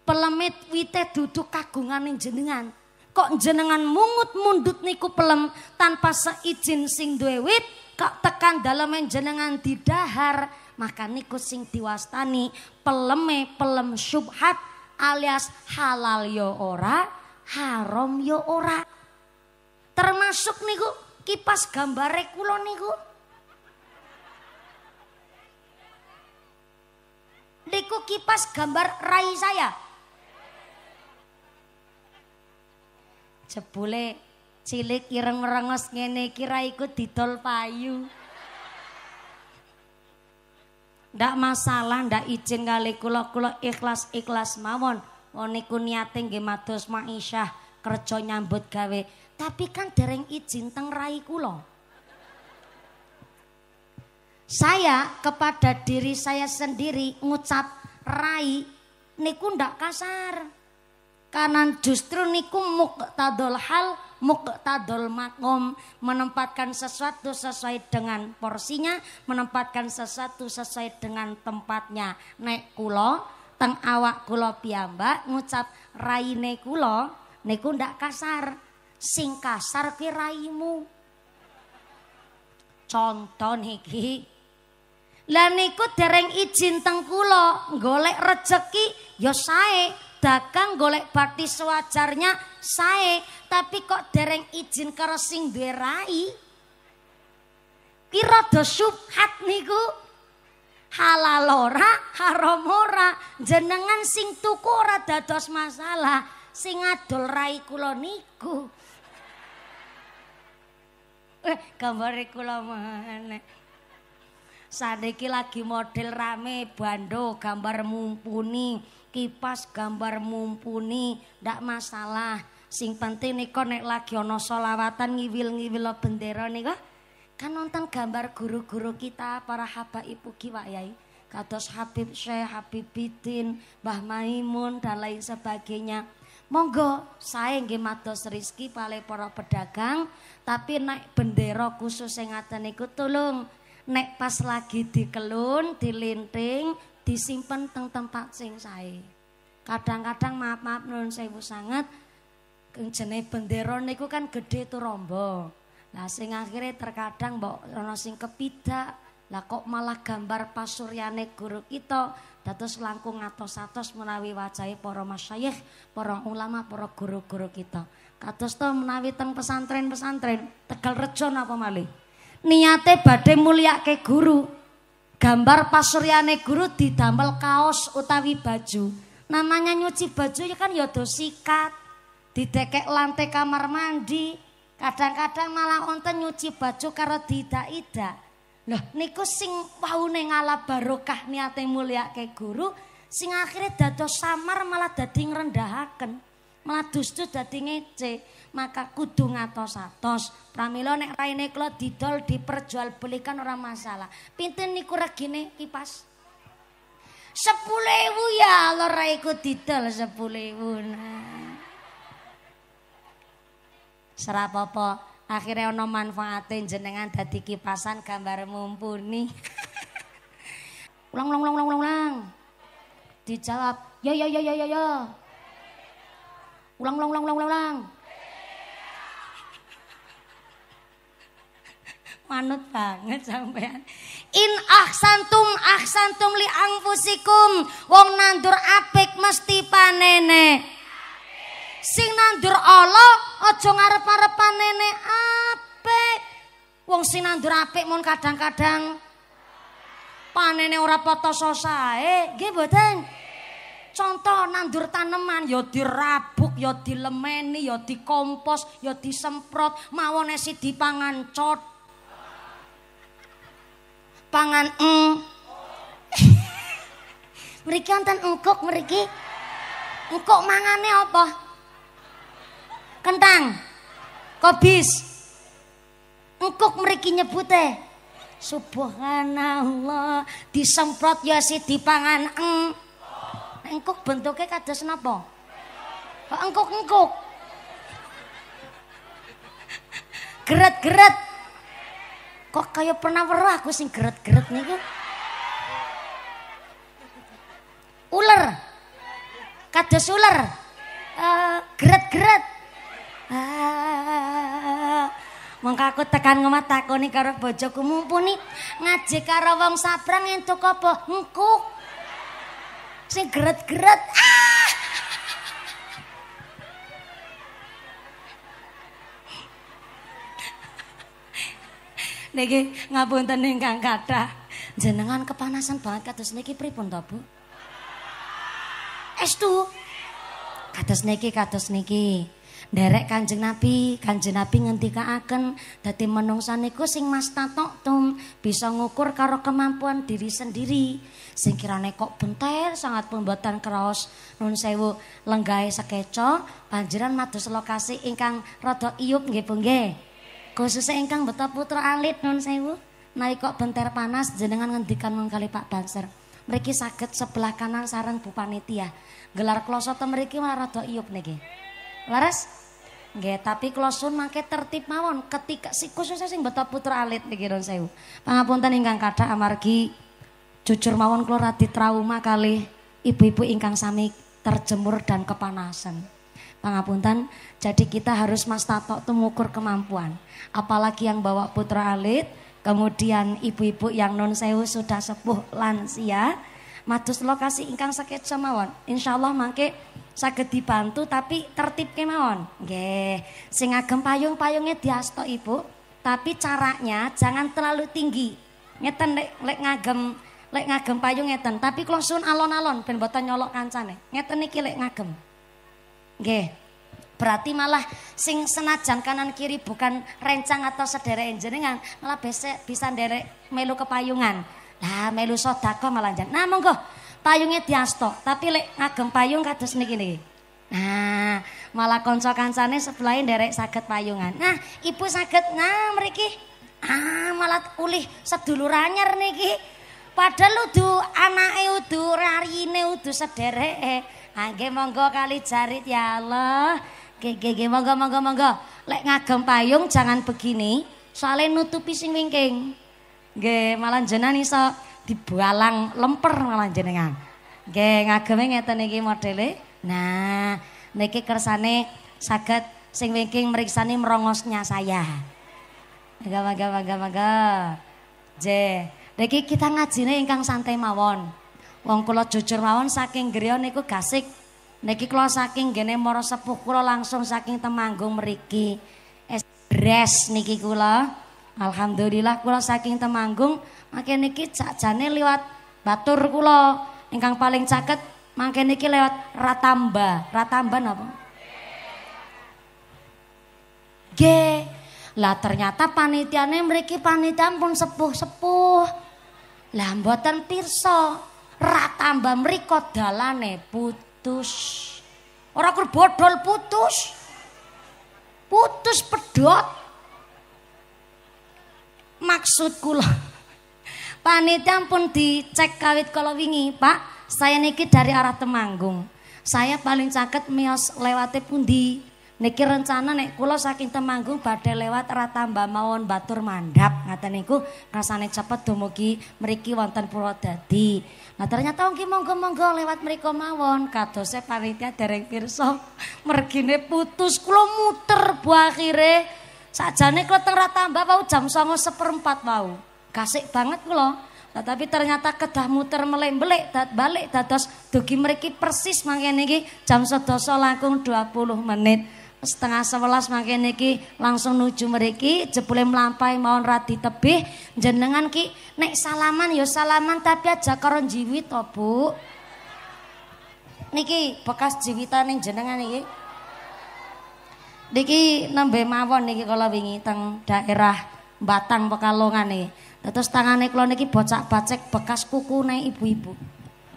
pelemit wite duduk kagungane jenengan. Kok jenengan mungut mundut niku pelem tanpa seizin sing duwe wit, kok tekan daleme jenengan didahar, maka niku sing diwastani pelem syubhat alias halal ya ora, haram ya ora. Termasuk niku kipas gambare kula niku. Niku kipas gambar rai saya. Jebule cilik ireng rengos ngene iki ra iku didol payu. Ndak masalah, ndak izin kali kula ikhlas mawon. Wong niku niate nggih mados ma'isyah, kerja nyambut gawe. Tapi kan dereng izin teng rai kula. Saya kepada diri saya sendiri ngucap rai niku ndak kasar. Karena justru niku muqtadul hal, muqtadul makom, menempatkan sesuatu sesuai dengan porsinya, menempatkan sesuatu sesuai dengan tempatnya. Nek kula teng awak kula piyambak ngucap raine kula niku ndak kasar. Sing kasar ki raimu. Contoh niki. Lah niku dereng izin teng kula golek rejeki ya sae, dagang golek bathi sewajarnya sae, tapi kok dereng izin karo sing duwe rai. Ki rada syubhat niku. Halal ora, haram ora, jenengan sing tuku ora dados masalah, sing ngadol rai kula niku. Gambare kula maneh. Saniki lagi model rame bando gambar mumpuni, kipas gambar mumpuni, ndak masalah. Sing penting nika nek lagi ana selawatan ngiwil-ngiwil bendera nika kan nonton gambar guru-guru kita para habaib ugi Pak Yai. Kados Habib Syekh, Habib Bidin, Mbah Maimun dan lain sebagainya. Monggo saya nggih mados rezeki pale para pedagang, tapi nek bendera khusus sing ngaten niku tolong nek pas lagi dikelun, dilinting, disimpen teng tempat sing sae. Kadang-kadang maaf nuwun sewu sanget, jenenge bendera niku kan gedhe turamba. Lah sing akhire terkadang mbok ana sing kepidak, lah kok malah gambar pasuryane guru kita, dados langkung atos-atos menawi wajahe para masyayikh, para ulama, para guru-guru kita. Kados to menawi teng pesantren-pesantren Tegal Rejo napa malih. Niate badhe mulyake guru. Gambar pasuryane guru didamel kaos utawi baju. Namanya nyuci baju ya kan ya do sikat. Didekek lantai kamar mandi. Kadang-kadang malah wonten nyuci baju karo didak-idak. Loh niku sing waune ngalah barokah niate mulyake guru, sing akhire dados samar malah dadi ngrendahaken. Malah dustu dadi ngece. Maka kudu ngatos-atos. Pramila nek raine kula didol diperjualbelikan ora masalah. Pinten niku regine kipas? 10.000 ya Allah raiku didol 10.000. Nah. Serapopo akhirnya ana manfaate jenengan dadi kipasan gambar mumpuni. Ulang. Dijawab, ya. Ulang. Manut banget sampean. In ahsantum li anfusikum. Wong nandur apik mesti panene. Sing nandur Allah aja ngarep-arep panene apik. Wong sing nandur apik mun kadang-kadang panene ora potoso sae, nggih mboten? Contoh nandur tanaman ya dirabuk, ya dilemeni, ya dikompos, ya disemprot, mawon esi dipangan cot. Pangan mriki wonten engkuk mriki. Engkuk mangane apa? Kentang. Kobis. Engkuk mriki nyebute subhanallah, disemprot ya si dipangan engkuk bentuknya kados napa? Engkuk. Geret-geret. Kok kaya pernah weruh aku sing geret-geret niku. Uler. Kados uler. Geret-geret. Mongko aku tekan ngomah takoni karo bojoku mumpuni ngaji karo wong sabrang entuk apa? Engkuk. Sing geret-geret. Niki ngapunten ingkang kathah. Jenengan kepanasan banget kados niki pripun to, Bu? Estu. Kados niki. Nderek Kanjeng Nabi ngendikaaken dadi menungsa niku sing mastatoktum bisa ngukur karo kemampuan diri sendiri. Sing kirane kok benter sangat pun boten kraos nun sewu lenggahe sekeca panjenengan mados lokasi ingkang rada iyup nggih Bu nggih. Khususnya ingkang Beto Putra Alit nun sewu nalika benter panas jenengan ngendikan kali Pak Banser. Mriki saged sebelah kanan sareng Bu Panitia. Gelar kloso te mriki malah rada iyup niki. Laras? Nggih, tapi kula sun mangke tertib mawon ketika khususnya sing Beto Putra Alit niki nun sewu. Pangapunten ingkang kathah amargi jujur mawon kula radi trauma kali ibu-ibu ingkang sami terjemur dan kepanasan. Pangapunten, jadi kita harus mastatok mengukur kemampuan. Apalagi yang bawa Putra Alit, kemudian ibu-ibu yang nun sewu sudah sepuh lansia, mados lokasi ingkang sakeca mawon. Insyaallah mangke saged dibantu tapi tertib kemawon. Nggih, sing ngagem payung-payungnya diasto Ibu, tapi caranya jangan terlalu tinggi. Ngeten lek ngagem payung ngeten, tapi kula suwun alon-alon ben boten nyolok kancane. Ngeten iki lek ngagem. Nggih. Berarti malah sing senajan kanan kiri bukan rencang atau sederek jenengan, malah bisa nderek melu kepayungan. Lah melu sedekah malah jan. Nah monggo payungnya diasto, tapi lek ngagem payung kados niki. Nah, malah kanca kancane sebelahe nderek saged payungan. Nah, ibu saged mriki. Malah ulih sedulur anyar niki. Padahal udu anake udu rarine udu sedereke. Nggih monggo kali jarit ya Allah. Nggih monggo. Lek ngagem payung jangan begini, soalnya nutupi sing wingking. Nggih, malah jenengan iso dibalang lemper malah jenengan. Nggih, ngageme ngeten iki modele. Nah, niki kersane saged sing wingking meriksani merongosnya saya. Mangga. Niki kita ngajine ingkang santai mawon. Wong kula jujur mawon saking griya niku gasik. Niki kula saking gene para sepuh kula langsung saking Temanggung mriki. Esbres niki kula. Alhamdulillah kula saking Temanggung mangke niki sakjane liwat batur kula ingkang paling caket mangke niki lewat Ratamba. Ratamba napa? Nggih. Lah ternyata panitiane mriki panitia pun sepuh-sepuh. Lah mboten pirsa Ratamba mriko dalane putus. Ora kur bodol putus. Putus pedhot. Maksud kula panitia pun dicek kawit kala wingi, Pak. Saya niki dari arah Temanggung. Saya paling caket miyos lewate pundi. Niki rencana nek kula saking Temanggung badhe lewat Ratamba mawon batur mandhap. Ngaten niku rasane cepet dumugi mriki wonten Purwodadi. Nah ternyata nggih monggo-monggo lewat mriko mawon. Kadose panitia dereng pirsa mergine putus. Kula muter bu akhire. Sakjane kula teng Ratamba wau jam 09.04 wau. Gasik banget kula. Nah, tapi ternyata kedah muter melek-belek balik dados dugi mriki persis mangkene iki jam 11 langkung 20 menit. Setengah 11 mangkene iki langsung nuju mriki jebule mlampahi mawon radi tebih. Jenengan ki nek salaman ya salaman tapi aja karo jiwit to, Bu. Niki bekas jiwitane jenengan iki. Niki nembe mawon niki kala wingi teng daerah Batang Pekalongan niki. Terus tangane kula niki bocak-bacek bekas kukune ibu-ibu.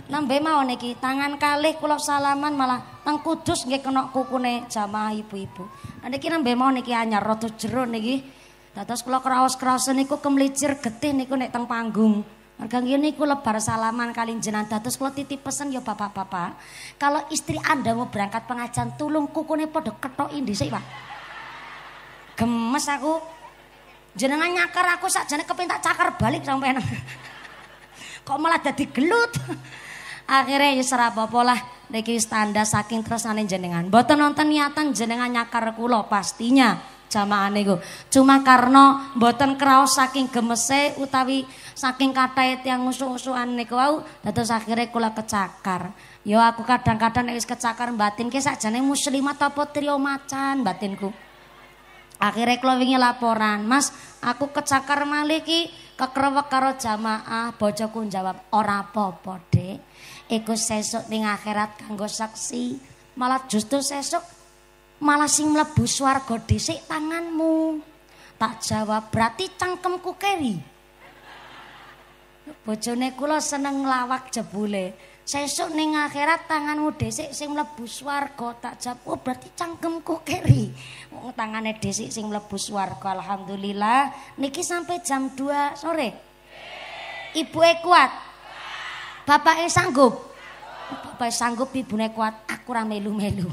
Nembe mawon niki tangan kalih kula salaman malah teng Kudus nggih kena kukune jamaah ibu-ibu. Niki nembe mawon niki anyar rada jero niki. Terus kula kraos-kraosen niku kemlicir getih niku nek teng panggung. Merga nggih niku lebar salaman kali jenengan. Terus kula titip pesen ya bapak-bapak. Kalau istri Anda mau berangkat pengajian tulung kukune padha kethoki dhisik, Pak. Gemes aku. Jenengan nyakar aku sakjane kepengin tak cakar balik sampean. Kok malah dadi gelut. Akhirnya ya ora apa-apa lah niki tanda saking tresnane jenengan. Mboten nonton niatan jenengan nyakar kula pastinya jamaah niku. Cuma karena mboten kraos saking gemese utawi saking kathah tiyang usuk-usukan niku wau dados akhirnya kula kecakar. Ya aku kadang-kadang nek wis kecakar batin ki sakjane muslimat apa trio macan batinku. Akhirnya kula wingi laporan, Mas, aku kecakar malih ki kekrewek karo jamaah. Bojoku jawab, ora apa-apa, Dek. Iku sesuk ning akhirat kanggo saksi. Malah justru sesuk malah sing mlebu swarga dhisik tanganmu. Tak jawab, berarti cangkemku keri. Bojone kula seneng nglawak jebule. Sesuk ning akhirat tanganmu dhisik sing mlebu swarga. Tak jawab, oh berarti cangkemku keri. Wong tangane dhisik sing mlebu swarga. Alhamdulillah niki sampai jam 2 sore. Ibuke kuat. Bapake sanggup. Bapake sanggup, ibune kuat. Aku ora melu-melu.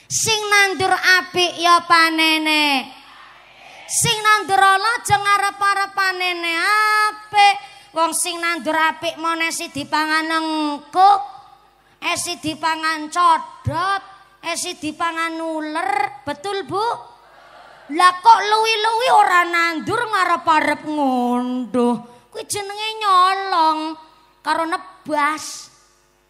Sing nandur apik ya panene. Sing nandur ala aja ngarep-arep panene apik. Wong sing nandur apik mone si dipangan engkuk, si dipangan codot, si dipangan uler, betul Bu? Lah kok luwi-luwi ora nandur ngarep-arep ngunduh. Kuwi jenenge nyolong karo nebas.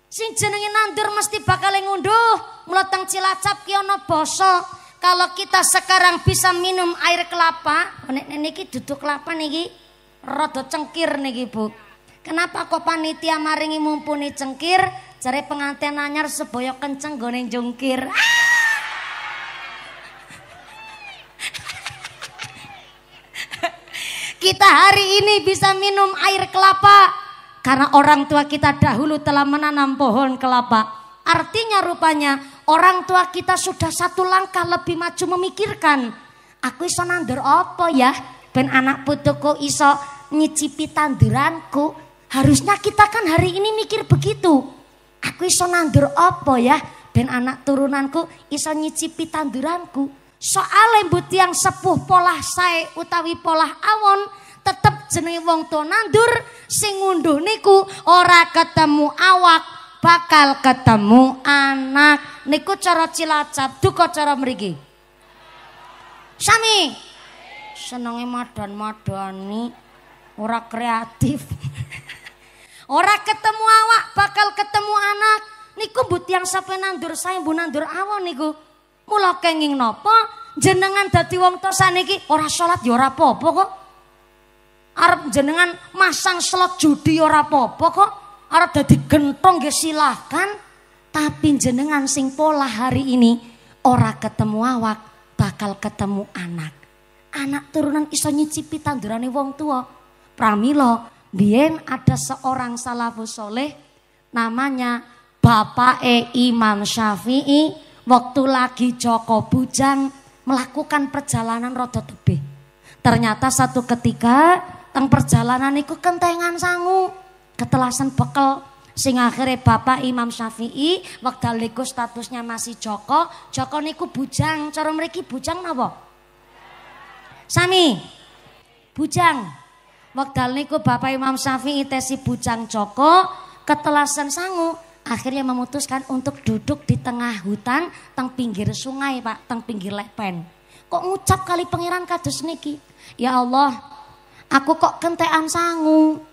Sing jenenge nandur mesti bakal ngunduh. Mula teng Cilacap ki ana basa. Kalau kita sekarang bisa minum air kelapa, niki duduk kelapa niki rada cengkir niki Bu. Kenapa kok panitia maringi mumpuni cengkir? Jare pengantin anyar sebaya kenceng gone jungkir. Kita hari ini bisa minum air kelapa karena orang tua kita dahulu telah menanam pohon kelapa. Artinya rupanya orang tua kita sudah satu langkah lebih maju memikirkan. Aku iso nandur apa ya? Ben anak putuku iso nyicipi tanduranku. Harusnya kita kan hari ini mikir begitu. Aku iso nandur apa ya? Ben anak turunanku iso nyicipi tanduranku. Soale mbut yang sepuh polah sae utawi polah awon. Tetep jenenge wong tuwa nandur sing ngunduh niku ora ketemu awak. Bakal ketemu anak. Niku cara Cilacap, duka cara mriki. Sami. Senenge madan-madani, ora kreatif. Ora ketemu awak, bakal ketemu anak. Niku mbut yang sampe nandur sae mbu nandur awon niku. Mula kenging napa? Jenengan dadi wong tua saniki ora salat ya ora apa-apa kok. Arep jenengan masang slot judi ora apa-apa kok. Arep dadi gentong nggih silahkan, tapi jenengan sing pola hari ini ora ketemu awak, bakal ketemu anak. Anak turunan iso nyicipi tandurane wong tua. Pramila biyen ada seorang salafus soleh namanya Bapak Imam Syafi'i, waktu lagi Joko Bujang melakukan perjalanan rada tebih. Ternyata satu ketika teng perjalanan iku kentengan sangu. Ketelasan bekel sing akhirnya Bapak Imam Syafi'i wekdal niku statusnya masih Joko. Joko niku bujang, cara mriki bujang napa? Sami. Bujang. Wekdal niku Bapak Imam Syafi'i tesi bujang Joko, ketelasan sangu, akhirnya memutuskan untuk duduk di tengah hutan teng pinggir sungai, Pak, teng pinggir lepen. Kok ngucap kali pangeran kados niki? Ya Allah, aku kok kentekan sangu.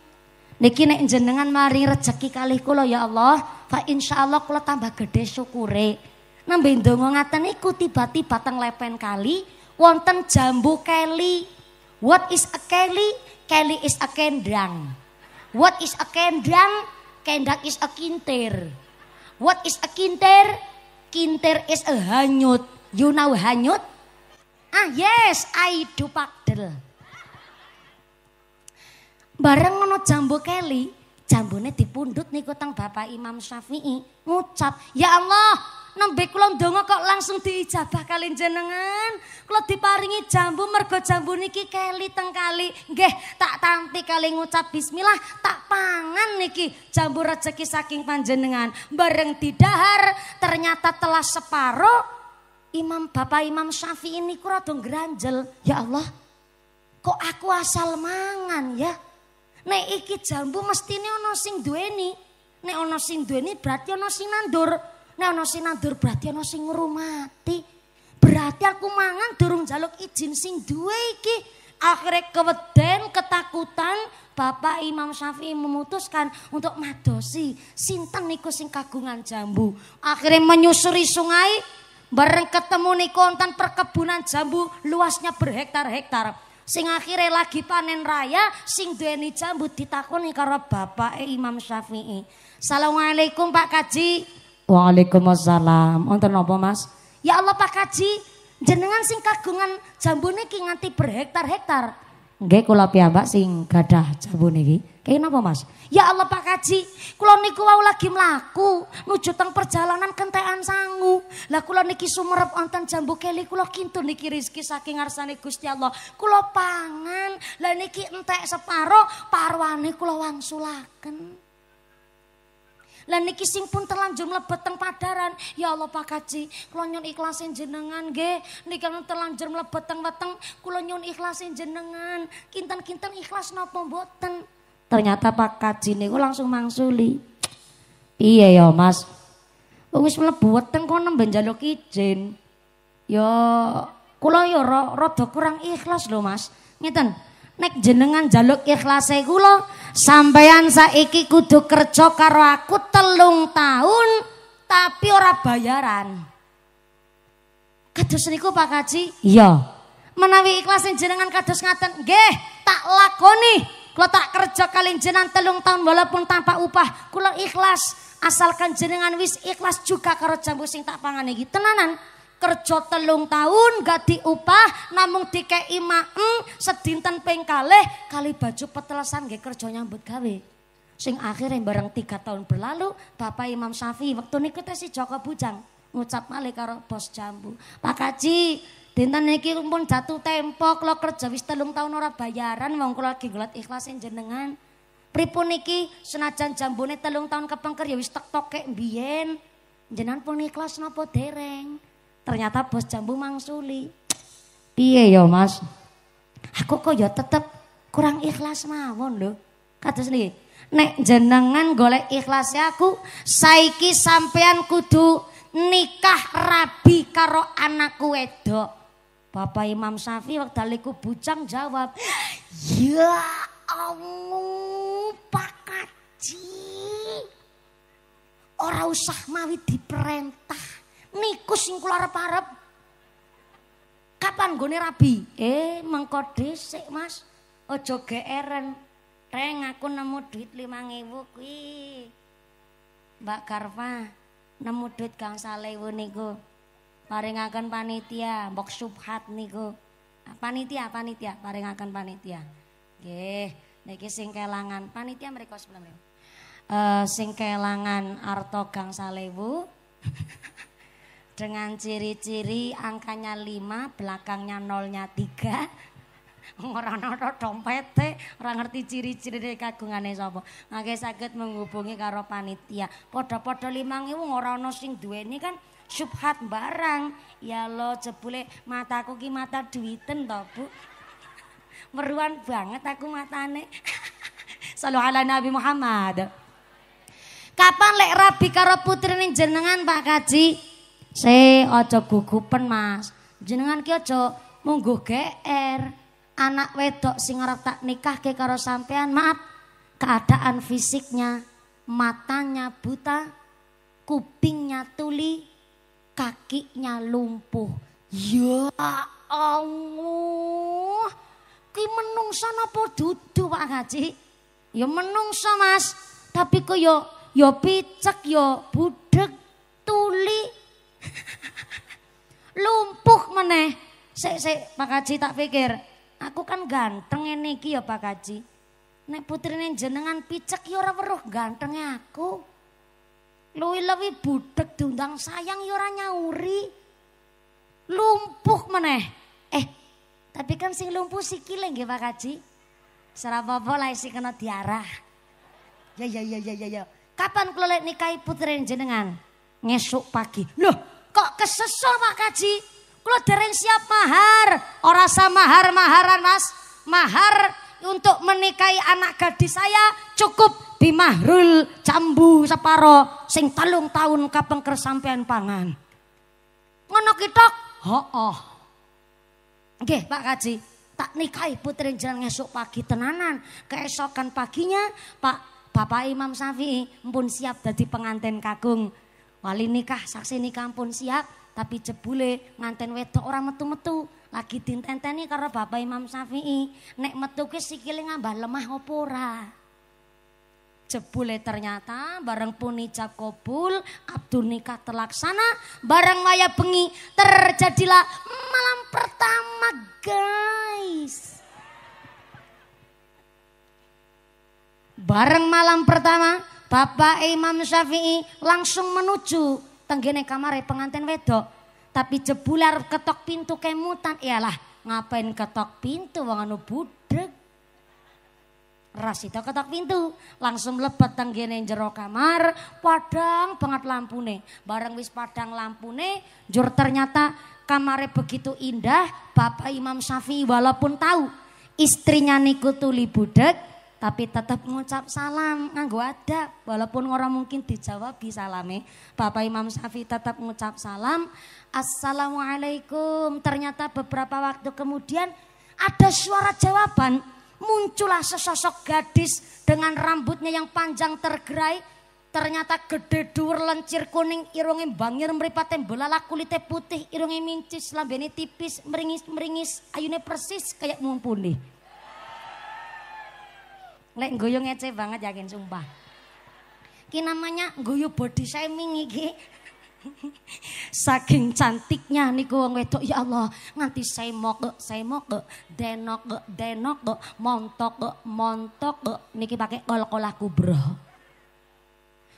Niki nek jenengan mari rezeki kalih kula ya Allah, fa insyaallah kula tambah gede syukure. Nembe ndonga ngaten niku tiba-tiba teng lepen kali wonten jambu keli. What is a keli? Keli is a kendang. What is a kendang? Kendang is a kintir. What is a kintir? Kintir is a hanyut. You know hanyut? Ah yes, I do pakdel. Bareng ngono jambu keli, jambune dipundhut niku teng Bapak Imam Syafi'i ngucap, "Ya Allah, nembe kula ndonga kok langsung diijabah kali jenengan. Kula diparingi jambu mergo jambu niki keli teng kali. Nggih, tak tampi kali ngucap bismillah, tak pangan niki jambu rezeki saking panjenengan." Bareng didahar, ternyata telah separuh. Bapak Imam Syafi'i niku rada ngranjel, "Ya Allah, kok aku asal mangan ya? Nek iki jambu mestine ana sing duweni. Nek ana sing duweni berarti ana sing nandur. Nek ana sing nandur berarti ana sing ngurmati. Berarti aku mangan durung njaluk izin sing duwe iki." Akhirnya keweden, ketakutan, Bapak Imam Syafi'i memutuskan untuk madosi sinten niku sing kagungan jambu. Akhirnya menyusuri sungai, bareng ketemu niku wonten perkebunan jambu luasnya berhektar-hektar. Sing akhirnya lagi panen raya, sing duweni jambu ditakoni karo Bapak Imam Syafi'i. "Assalamualaikum Pak Kaji." Waalaikumsalam. Wonten napa Mas? Ya Allah Pak Kaji, jenengan sing kagungan jambu niki nganti berhektar-hektar. Nggih kula piyambak sing gadah jambu niki. Kaya napa Mas? Ya Allah Pak Kaji, kula niku wau lagi mlaku nuju teng perjalanan kentekan sangu. Lah kula niki sumerep wonten jambu keli kula kintun niki rezeki saking ngarsane Gusti Allah. Kula pangan. Lah niki entek separo, parwane kula wangsulaken. Lah niki sing pun terlanjur mlebet teng padaran. Ya Allah Pak Kaji, kula nyuwun ikhlasin jenengan nggih. Niki terlanjur mlebet teng weteng, kula nyuwun ikhlasin jenengan. Kinten-kinten ikhlas napa mboten? Ternyata Pak Kaji niku langsung mangsuli. Iya ya Mas. Wis mlebu weteng kok nembe njaluk izin. Ya kula ya rada kurang ikhlas lho Mas. Ngeten. Nek jenengan jaluk ikhlase kula, sampeyan saiki kudu kerja karo aku 3 tahun tapi ora bayaran. Kados niku Pak Kaji? Iya. Menawi ikhlasin jenengan kados ngaten, nggih, tak lakoni. Kula tak kerja kalian jenengan 3 tahun walaupun tanpa upah, kula ikhlas. Asalkan jenengan wis ikhlas juga karo jambu sing tak pangan iki. Tenanan. Kerja 3 tahun gak diupah namung dikei maem sedinten ping kalih kali baju petelesan nggih kerja nyambut gawe. Sing akhirnya bareng 3 tahun berlalu Bapak Imam Syafi'i waktu niku si Joko Bujang ngucap malih karo bos jambu. Pak Kaji, dinten niki pun jatuh tempo kula kerja wis 3 tahun ora bayaran wong kula lagi golek ikhlasin jenengan. Pripun niki senajan jambune 3 tahun kepengker ya wis tek-toke mbiyen. Jenengan pun ikhlas napa dereng? Ternyata bos jambu mangsuli. Piye ya Mas? Aku kok ya tetep kurang ikhlas mawon lho. Kados niki. Nek jenengan golek ikhlasnya aku, saiki sampean kudu nikah rabi karo anakku wedok. Bapak Imam Syafi'i wekdal iku bujang jawab, "Ya Allah, Pak Kaji. Ora usah mawi diperintah. Niku sing kula arep-arep. Kapan nggone rabi? Mengko dhisik Mas. Aja geeren. Reng aku nemu duit 5.000 kuwi. Mbak Karfa nemu duit gangsal 1.000 niku. Paringaken panitia, mbok subhat niku. Panitia paringaken panitia. Nggih, niki sing kelangan panitia mriko sebelum. Sing kelangan arta gangsal 1.000. Dengan ciri-ciri angkanya 5, belakangnya nolnya 3. Ora ana dompete, ora ngerti ciri-ciri dari kagungane sapa. Mangke saged menghubungi karo panitia. Padha-padha 5.000 ora ana sing duweni kan subhat barang. Ya Allah, jebule mataku ki mata duiten to, Bu. Meruan banget aku matane. Shallu ala Nabi Muhammad. Kapan lek rabi karo putrine jenengan Pak Kaji? Aja gugupen Mas. Jenengan ki aja mungguh GR. Anak wedok sing arep tak nikahke karo sampean, maaf, keadaan fisiknya, matanya buta, kupingnya tuli, kakinya lumpuh. Ya Allah. Ki menungsa napa dudu Pak Haji? Ya menungsa Mas. Tapi kok ya picek ya budek tuli. Lumpuh meneh. Sik Pak Haji tak pikir, aku kan ganteng ngene iki ya Pak Haji. Nek putrine jenengan picek ya ora weruh gantenge aku. Luwi-luwi budek diundang sayang ya ora nyauri. Lumpuh meneh. Tapi kan sing lumpuh sikile nggih Pak Haji. Sera apa-apa lah isi kena diarah. Ya. Kapan kula lek nikahi putrine jenengan? Ngesuk pagi. Loh, kok kesesol Pak Haji? Kula dereng siap mahar. Ora sa mahar-maharan Mas. Mahar untuk menikahi anak gadis saya cukup bimahrul jambu separo sing 3 tahun kapengker sampean pangan. Ngono ki tok? Heeh. Nggih Pak Haji, tak nikahi putri jenengan esuk pagi tenanan. Keesokan paginya Bapak Imam Syafi'i mpun siap dadi pengantin kakung. Wali nikah, saksi nikah pun siap, tapi jebule nganten wedok ora metu-metu. Lagi ditenteni karo Bapak Imam Syafi'i, nek metu ki sikile ngambah lemah apa ora? Jebule ternyata bareng pun ijab kabul, abdul nikah terlaksana, bareng maya bengi terjadilah malam pertama, guys. Bareng malam pertama, Bapak Imam Syafi'i langsung menuju tenggene kamare pengantin wedok. Tapi jebule arep ketok pintu kemutan, iyalah ngapain ketok pintu wong anu budeg. Rasito ketok pintu, langsung mlebet tenggene jero kamar, padang banget lampune. Bareng wis padang lampune, jur ternyata kamare begitu indah. Bapak Imam Syafi'i walaupun tahu istrinya niku tuli budeg, tapi tetap ngucap salam nganggo adab. Walaupun orang mungkin dijawab salame, Bapak Imam Syafi'i tetap ngucap salam, Assalamualaikum. Ternyata beberapa waktu kemudian ada suara jawaban. Muncullah sesosok gadis dengan rambutnya yang panjang tergerai. Ternyata gede dur lencir kuning, irunge bangir mripate belalak, kulite putih, irunge mincis, lambene tipis, meringis-meringis, ayune persis kayak mumpuni. Lek guyu ngece banget yakin sumpah. Ki namanya guyu body shaming iki. Saking cantiknya niku wong wedok, ya Allah, nganti semok, denok, montok, niki pakai kol-kolah kubro.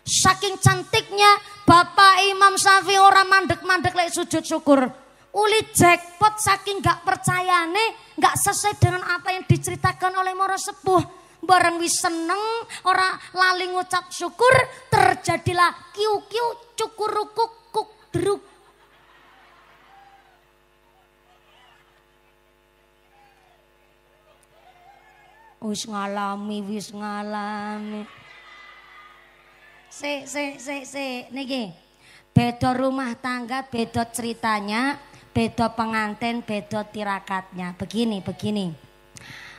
Saking cantiknya Bapak Imam Syafi'i ora mandek-mandek lek sujud syukur. Uli jackpot saking gak percayane, gak sesuai dengan apa yang diceritakan oleh mara sepuh. Bareng wis seneng, ora lali ngucap syukur, terjadilah kiu-kiu cukurukuk kuk druk. Wis ngalami. Se niki. Beda rumah tangga, beda ceritanya, beda pengantin, beda tirakatnya. Begini.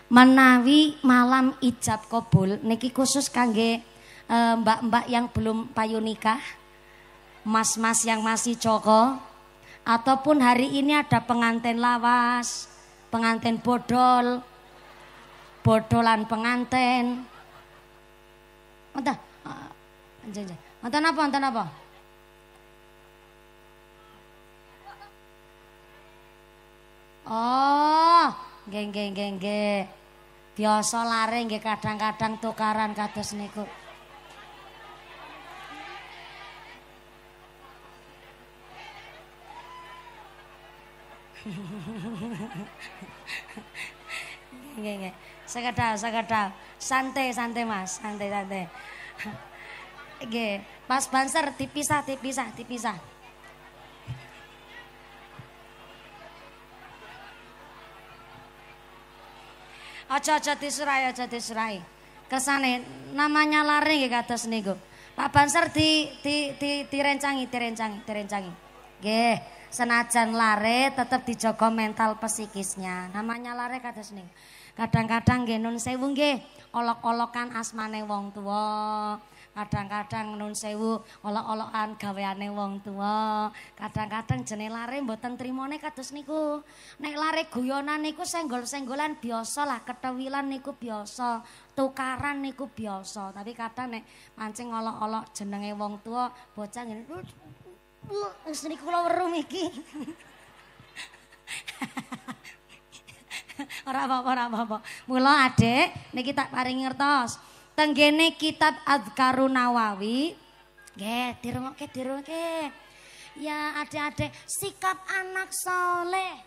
Menawi malam ijab kabul niki khusus kangge mbak-mbak yang belum payu nikah, mas-mas yang masih joko, ataupun hari ini ada pengantin lawas, pengantin bodol, bodolan pengantin. Enten apa? Oh, geng. Biasa lare nggih kadang-kadang tukaran kados niku. Nggih. Sekedap. Santai Mas, santai. Nggih, Mas Banser dipisah. Aja disurai. Kesane namanya lari nggih kados niku. Pak Banser direncangi. Nggih, senajan lare tetep dijaga mental psikisnya. Namanya lare kados niku. Kadang-kadang nggih nun sewu nggih, olok-olokan asmane wong tuwa. Kadang-kadang nun sewu olok-olokan gaweane wong tuwa. Kadang-kadang jene lare mboten trimone kados niku. Nek lare guyonan niku senggol-senggolan biasa lah, ketewilan niku biasa, tukaran niku biasa. Tapi kadang nek mancing olok-olok jenenge wong tuwa, bocah ngene. Wis niku kula weruh iki. Ora apa-apa. Mula Adik niki tak paringi ngertos. Tenggene kitab Adzkarun Nawawi, nggih dirungokke. Ya adik-adik, sikap anak soleh.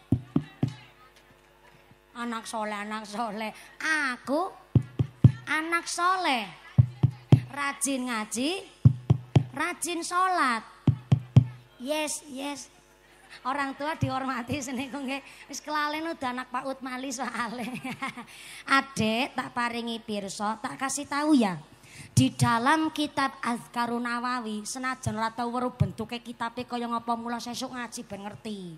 Anak soleh. Aku anak soleh. Rajin ngaji, rajin sholat. Yes. Orang tua dihormati seniku nggih. Wis kelalen udah anak Pak Utmali soale. Adik tak paringi pirsa, tak kasih tahu ya. Di dalam kitab Adzkarun Nawawi, senajan ora tau weruh bentuke kitabe kaya ngapa mula sesuk ngaji ben ngerti.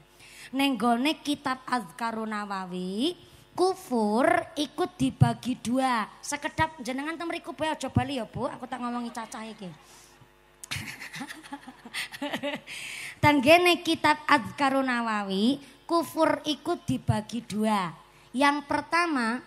Ning gone kitab Adzkarun Nawawi, kufur ikut dibagi dua. Sekedap jenengan teng mriku bae aja bali ya, Bu. Aku tak ngomongi cacah iki. Tenggene kitab Adzkarun Nawawi, kufur ikut dibagi dua. Yang pertama,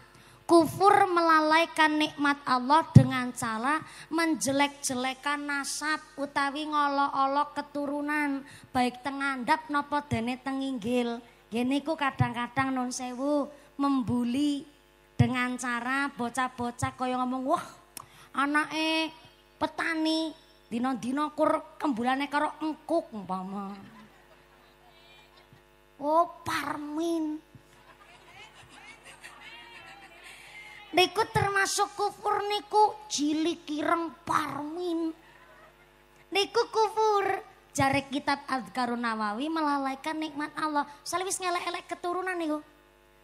Kufur melalaikan nikmat Allah dengan cara menjelek-jelekan nasab utawi ngolok-olok keturunan baik tengandap nopo dene tenginggil. Gini ku kadang-kadang non sewu membuli dengan cara bocah-bocah kaya ngomong wah anake petani dino-dino kur kembulane karo engkuk umpama. Oh Parmin. Niku termasuk kufur niku cilik kireng Parmin. Niku kufur. Jare kitab Adhkarun Nawawi melalaikan nikmat Allah. Salewis ngelek-elek keturunan niku.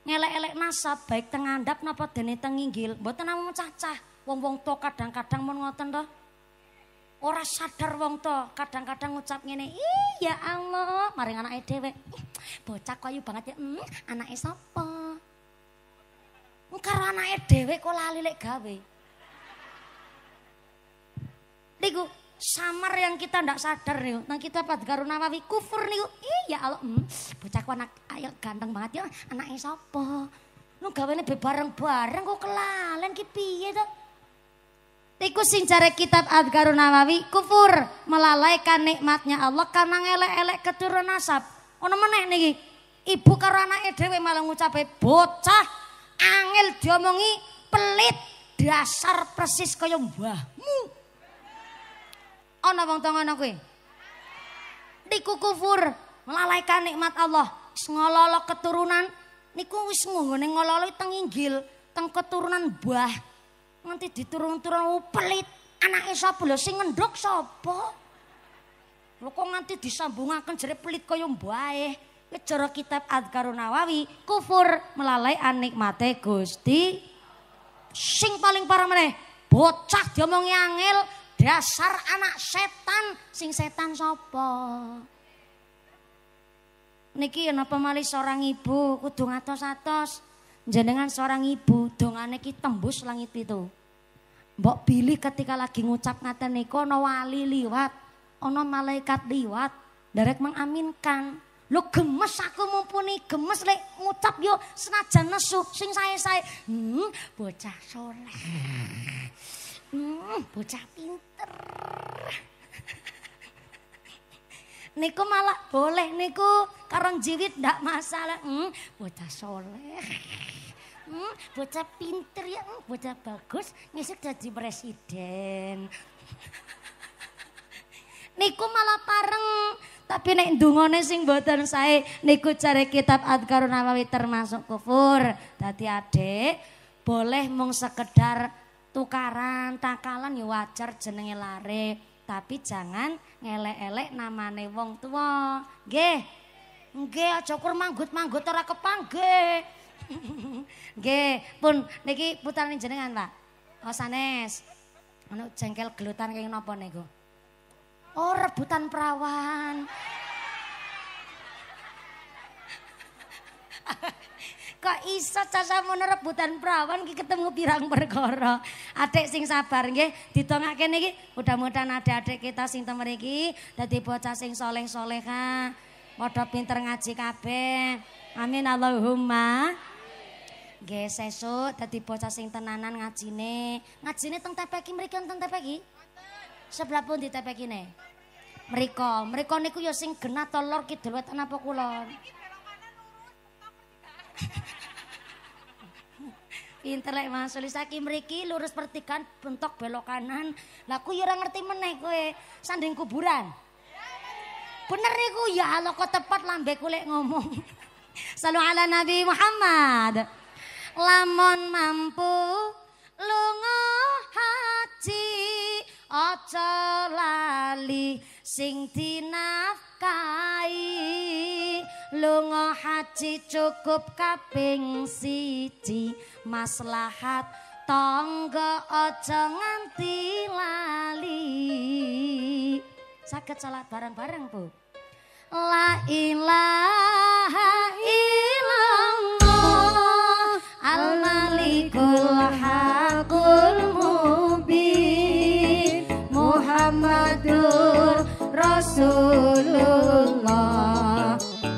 Ngelek-elek nasab baik tengandap napa dene tenginggil. Mboten namung cacah. Wong-wong to kadang-kadang mun ngoten to. Ora sadar wong to kadang-kadang ngucap ngene, "Ih ya Allah, maring anake dhewe. Bocah kayu banget ya. Anake sapa?" Karo anake dhewe kok lali lek gawe. Niku samar yang kita ndak sadar niku. Nang kita Adhkarun Nawawi kufur niku. Iya Allah, bocah ku anak ayo ganteng banget ya. Anake sapa? Nu gawene be bareng-bareng kok kelalen ki piye to? Niku sing jare kitab Adhkarun Nawawi kufur melalaikan nikmatnya Allah karena ngelek-elek keturunan nasab. Ono meneh niki. Ibu karo anake dhewe malah ngucape bocah angel diomongi pelit dasar persis kaya mbahmu. Ana wong tong ngono kuwi. Niku kufur melalaikan nikmat Allah. Ngololok keturunan niku wis nggone ngololo teng inggil, teng keturunan mbah. Nganti diturun-turun pelit. Anake sapa lho sing ngendhok sapa? Lho kok nganti disambungaken jere pelit kaya mbae. Cara kitab Adhkarun Nawawi kufur melalai nikmate Gusti. Sing paling parah meneh bocah diomongi angel dasar anak setan. Sing setan sapa? Niki napa malih seorang ibu kudu ngatos-atos. Jenengan seorang ibu dongane ki tembus langit itu. Mbok pilih ketika lagi ngucap ngaten niku ana wali liwat, ana malaikat liwat, nderek mengaminkan. Lo gemes aku mumpuni gemes lek ngucap yo senajan nesu sing sae-sae. Bocah soleh. Bocah pinter. Niku malah boleh niku karo jiwit ndak masalah. Bocah soleh. Bocah pinter ya, bocah bagus ngisuk dadi presiden. Niku malah pareng. Tapi nek ndungone sing mboten sae niku jare kitab Adhkarun Nawawi termasuk kufur. Dadi adik boleh mung sekedar tukaran takalan ya wajar jenenge lare, tapi jangan ngelek-elek namane wong tua. Nggih. Nggih aja kur manggut-manggut ora kepanggih. Nggih, pun niki putrane jenengan, Pak. Oh sanes. Ono jengkel gelutan kaya napa niku? Oh rebutan perawan. Kok iso cacamono rebutan perawan ki ketemu pirang perkara. Adik sing sabar nggih, didongake niki mudah-mudahan adik-adik kita sing temen iki dadi bocah sing soleh-soleha, padha pinter ngaji kabeh. Amin Allahumma. Nggih sesuk dadi bocah sing tenanan ngajine. Ngajine teng TPQ mriki teng TPQ. Sebelah pun di TPQ ne. Mereka niku ya sing genah to lor kidul wetan apa kulon. Pinter lek Mas Sulisaki mriki lurus pertigaan bentok belok kanan. Lah aku ya ora ngerti meneh kowe sanding kuburan. Bener niku ya Allah kok tepat lambeku lek ngomong. Salu ala Nabi Muhammad. Lamun mampu lunga haji aja lali sing dinafkahi. Lunga haji cukup kaping 1 maslahat tangga aja nganti lali. Saged salat bareng-bareng Bu. La ilaha illallah al-malikul haqqul mubin Muhammadur Rasulullah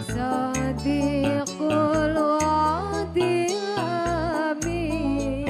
Sadiqul wa'dil amin.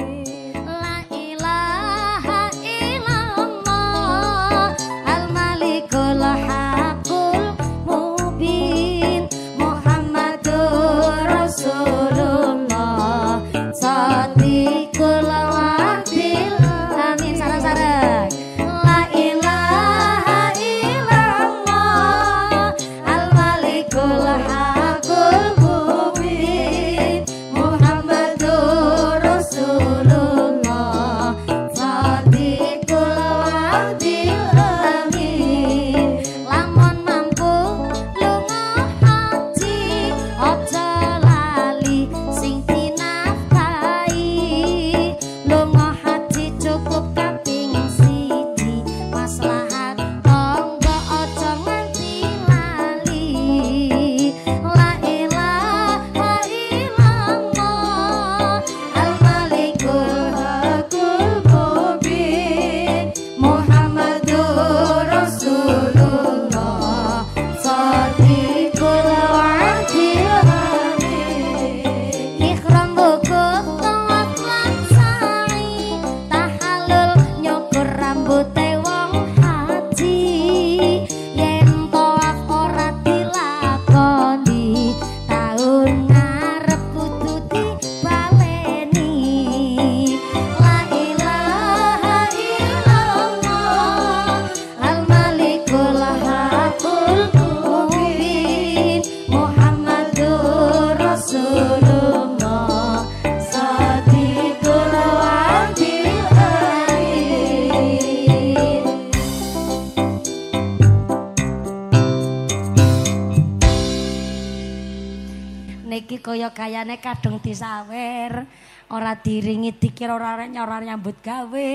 niki kaya gayane kadung disawer, ora diringi dikira ora nyambut gawe.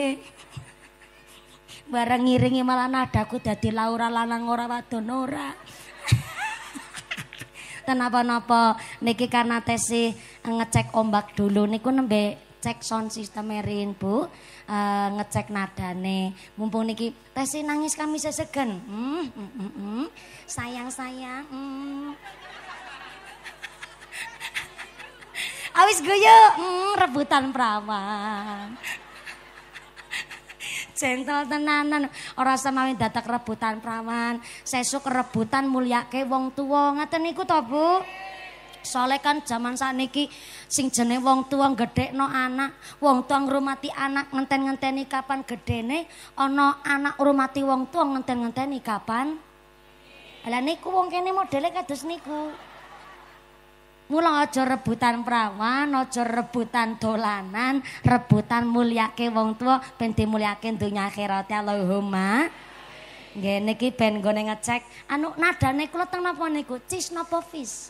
Bareng ngiringi malah nadaku dadi Laura lanang ora wadon ora. Kenapa-napa niki karena tesi ngecek ombak dulu niku nembe cek sound system Rin Bu, ngecek nadane. Mumpung niki tesi nangis kami sesegen. Sayang. Awis guyu, rebutan perawan. Jengkel tenanan, ora samawi dadak rebutan prawan, sesuk rebutan mulyake wong tuwa. Ngaten niku to, Bu? Soale kan jaman sakniki sing jenenge wong tuwa gedhekno anak, wong tuwa ngrumati anak ngenten-ngenteni kapan gedene, ana anak ngrumati wong tuwa ngenten-ngenteni kapan. Lah niku wong kene modele kados niku. Mula aja rebutan prawan, aja rebutan dolanan, rebutan mulyake wong tua ben dimulyake donya akhirat. Allahumma. Nggih niki ben nggone ngecek anu nadane kula teng napa niku? Cis napa fish?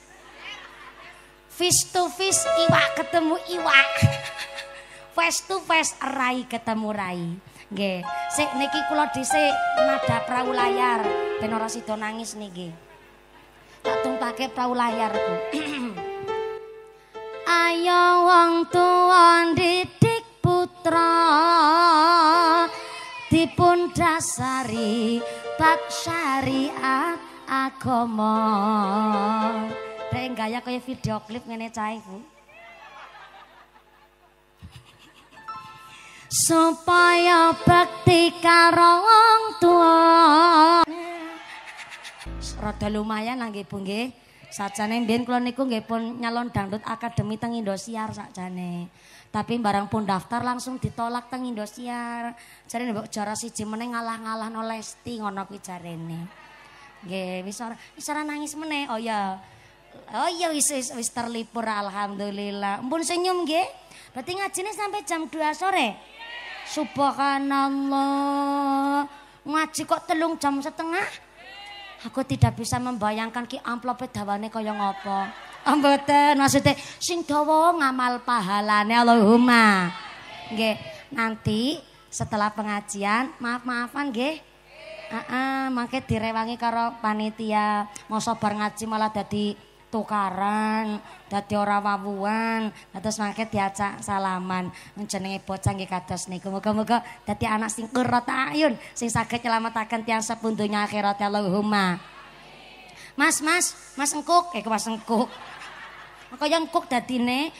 Fish to fish, iwak ketemu iwak. Face to face, rai ketemu rai. Nggih, sik niki kula dhisik nada prau layar ben ora sida nangis niki. Tak tumpake prau layar, Bu. Ayo wong tuwa didik putra dipun dasari bab syariat agama. Rek gaya kaya video klip ngene cahe, Bu. Supaya bakti karo wong tuwa. Rada lumayan nggih Bu nggih. Sajane mbiyen kula niku nggih pun nyalon dangdut akademi teng Indosiar sakjane. Tapi barang pun daftar langsung ditolak teng Indosiar. Jarene mbok juara siji meneh ngalah-ngalahno Lesti ngono kuwi jarene. Nggih, wis ora nangis meneh. Oh ya wis terlipur alhamdulillah. Ampun senyum nggih. Berarti ngajine sampai jam 2 sore. Subhanallah. Ngaji kok 3 jam setengah? Aku tidak bisa membayangkan ki amplopnya dawane kaya ngopo. Mboten, maksudnya sing dawa ngamal pahalane Allahumma. Nggih, nanti setelah pengajian maaf-maafan nggih. Mangke direwangi karo panitia. Mosok bar ngaji malah dadi tukaran, dadi ora wawuan, terus mangke diajak salaman. Jenenge bocah nggih kados niku. Muga-muga dadi anak sing qurrat ayun, sing saged nyelametaken tiyang sepundunya akhirat Allahumma. Mas engkuk, Mas engkuk. Kaya engkuk dadine.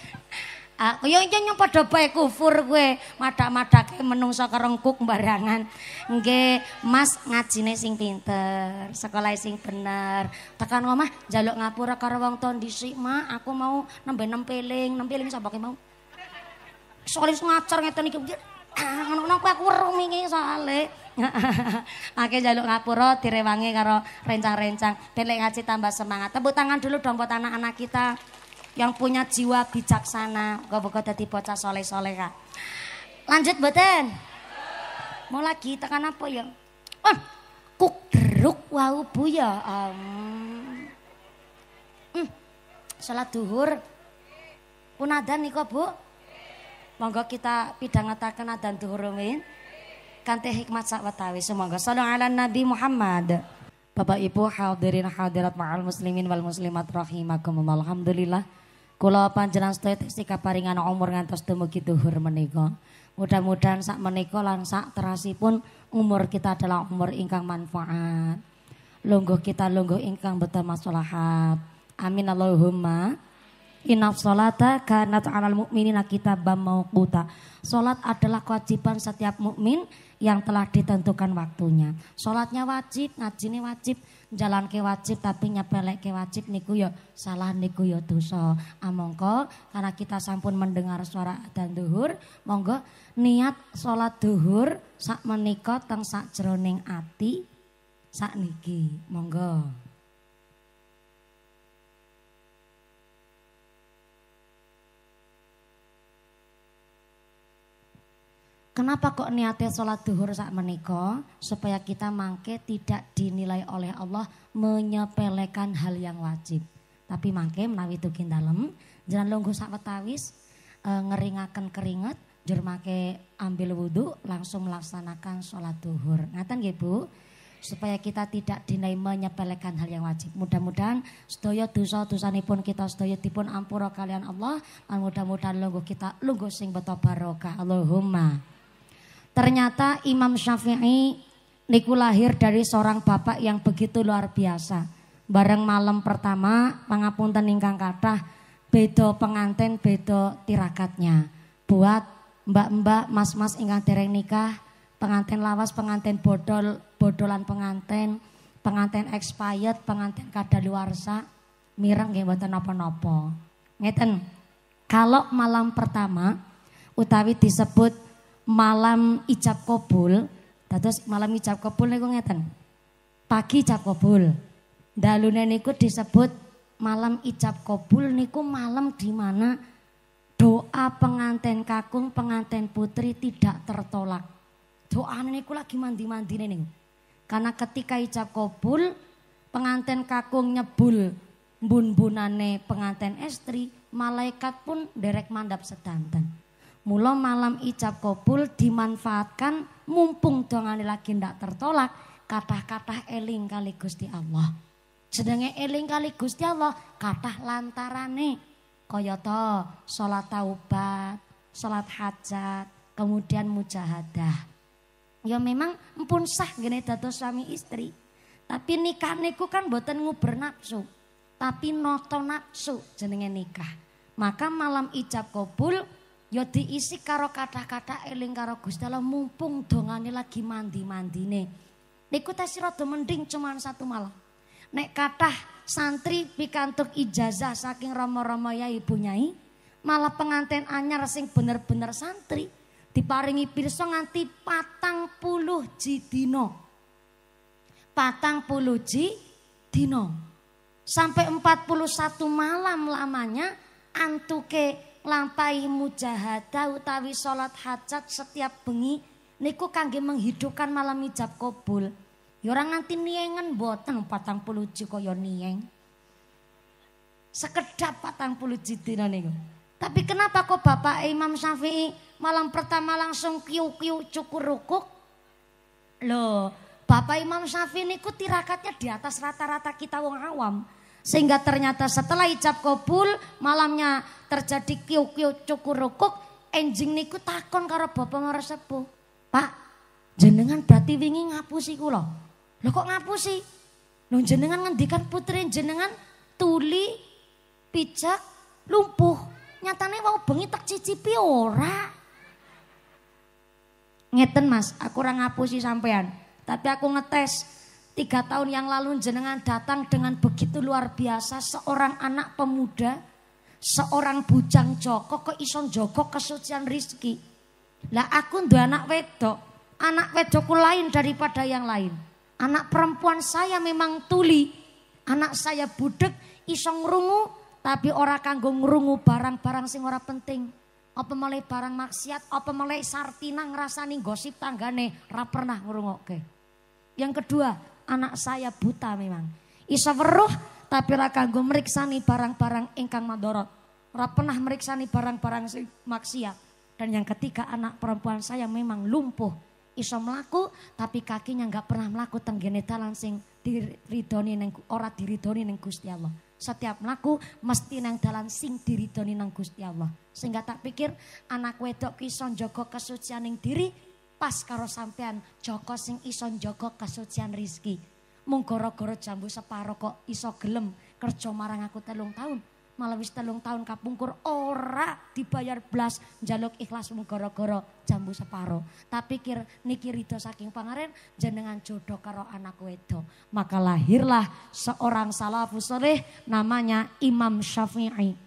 Kaya yang padha bae kufur kowe, madak-madake menungso karo engkuk barangan. Nggih, Mas ngajine sing pinter, sekolah sing bener. Tekan omah njaluk ngapura karo wong tuwa dhisik, Mak, aku mau nembe nempeling sapa ki mau. Soale ngajar ngeten iki. Ngono kowe aku weruh wingi soale. Akeh njaluk ngapura direwangi karo rencang-rencang ben lek ngaji tambah semangat. Tepuk tangan dulu dong buat anak-anak kita yang punya jiwa bijaksana, moga-moga dadi bocah soleh-soleh Kak. Lanjut mboten? Mau lagi tekan apa ya? Kuk deruk wau Bu ya. Salat duhur. Pun adzan niku Bu. Monggo kita pidhangetaken adzan duhur rumiyin. Kanthi hikmat sak wetawis sumangga sallallahu ala Nabi Muhammad. Bapak Ibu hadirin hadirat ma'al muslimin wal muslimat rahimakumullah. Alhamdulillah kula panjenengan sedaya tansih kaparingan umur ngantos dumugi duhur menika. Mudah-mudahan sak menika lan sak terasipun umur kita adalah umur ingkang manfaat. Lungguh kita lungguh ingkang betul maslahat. Amin Allahumma. Inna sholata kanat 'alal mu'minina kitaban mauquta. Salat adalah kewajiban setiap mukmin yang telah ditentukan waktunya. Salatnya wajib, ngajine wajib, jalanke wajib tapi nyepelekke wajib niku ya salah niku ya dosa. Monggo karena kita sampun mendengar suara adzan zuhur, monggo niat salat zuhur sak menika teng sakjroning ati sakniki. Monggo. Kenapa kok niatnya sholat duhur sak menika? Supaya kita mangke tidak dinilai oleh Allah menyepelekan hal yang wajib. Tapi mangke menawi dugi dalem jenengan lungguh sawetawis ngeringaken keringet njur make ambil wudhu langsung melaksanakan sholat duhur. Ngaten nggih Bu? Supaya kita tidak dinai menyepelekan hal yang wajib. Mudah-mudahan sedaya dosa-dosanipun kita sedaya dipun ampura kalian Allah lan mudah-mudahan lungguh kita lungguh sing beto barokah. Allahumma. Ternyata Imam Syafi'i niku lahir dari seorang bapak yang begitu luar biasa. Bareng malam pertama pangapunten ingkang kathah beda pengantin beda tirakatnya. Buat mbak-mbak mas-mas ingkang dereng nikah, pengantin lawas, pengantin bodol, bodolan pengantin expired, pengantin kadaluarsa, mireng nggih mboten napa-napa. Ngeten. Kalau malam pertama utawi disebut malam ijab kabul, dados malam ijab kabul niku ngeten. Pagi ijab kabul. Dalune niku disebut malam ijab kabul niku malam di mana doa pengantin kakung, pengantin putri tidak tertolak. Doa niku lagi mandi-mandine niku. Karena ketika ijab kabul, pengantin kakung nyebul bun-bunane pengantin estri, malaikat pun derek mandap sedanten. Mula malam ijab kabul dimanfaatkan mumpung dongane lagi ndak tertolak, kathah-kathah eling kali Gusti Allah. Sedenge eling kali Gusti Allah, kathah lantarane kaya to salat taubat, salat hajat, kemudian mujahadah. Ya memang empun sah gene dados suami istri. Tapi nikah niku kan boten nguber nafsu, tapi noto nafsu jenenge nikah. Maka malam ijab kabul ya diisi karo kata-kata eling karo Gusti Allah mumpung dongane lagi mandi-mandine. Niku tes rada mending cuman satu malam. Nek kathah santri pikantuk ijazah saking rama-rama yai ibu nyai, malah pengantin anyar sing bener-bener santri diparingi pirsa nganti 40 dina. 40 dina. Sampai 41 malam lamanya antuke lampahi mujahadah utawi salat hajat setiap bengi niku kangge menghidupkan malam ijab kabul. Ya ora nganti niengen mboten 40 kaya nieng. Sekedap 40 dina niku. Tapi kenapa kok Bapak Imam Syafi'i malam pertama langsung kiu-kiu cukur rukuk? Loh, Bapak Imam Syafi'i niku tirakatnya di atas rata-rata kita wong awam. Sehingga ternyata setelah ijab kabul malamnya terjadi kiu-kiu cukur rukuk, enjing niku takon karo Bapak Marsepuh. Pak, jenengan berarti wingi ngapusi kula. Lho kok ngapusi? Lho jenengan ngendikan putri jenengan tuli, pijak, lumpuh. Nyatane wau bengi tak cicipi ora. Ngeten Mas, aku ora ngapusi sampean. Tapi aku ngetes 3 tahun yang lalu jenengan datang dengan begitu luar biasa. Seorang anak pemuda, seorang bujang Joko kok iso njogo kesucian rizki. Lah aku nduwe anak wedok. Anak wedokku lain daripada yang lain. Anak perempuan saya memang tuli. Anak saya budek iso ngrungu. Tapi ora kanggo ngrungu barang-barang sing ora penting. Apa mulai barang maksiat, apa mulai sartina ngrasani gosip tanggane, ora pernah ngrungokke. Yang kedua, anak saya buta memang. Iso weruh tapi ora kanggo mriksani barang-barang ingkang mandorot. Ora pernah mriksani barang-barang sing maksiat. Dan yang ketiga, anak perempuan saya memang lumpuh. Iso mlaku tapi kakinya enggak pernah mlaku tenggene dalan sing diridoni ning ora diridoni ning Gusti Allah. Setiap mlaku mesti nang dalan sing diridoni nang Gusti Allah. Sehingga tak pikir anak wedok iso njaga kesucianing diri pas karo sampean Joko sing iso njaga kesucian rizki. Mung gara-gara jambu separo kok iso gelem kerja marang aku 3 tahun. Malah wis 3 tahun kapungkur ora dibayar blas njaluk ikhlas mung gara-gara jambu separo. Tak pikir niki ridho saking pangaren jenengan jodoh karo anak wedok. Maka lahirlah seorang salafus saleh namanya Imam Syafi'i.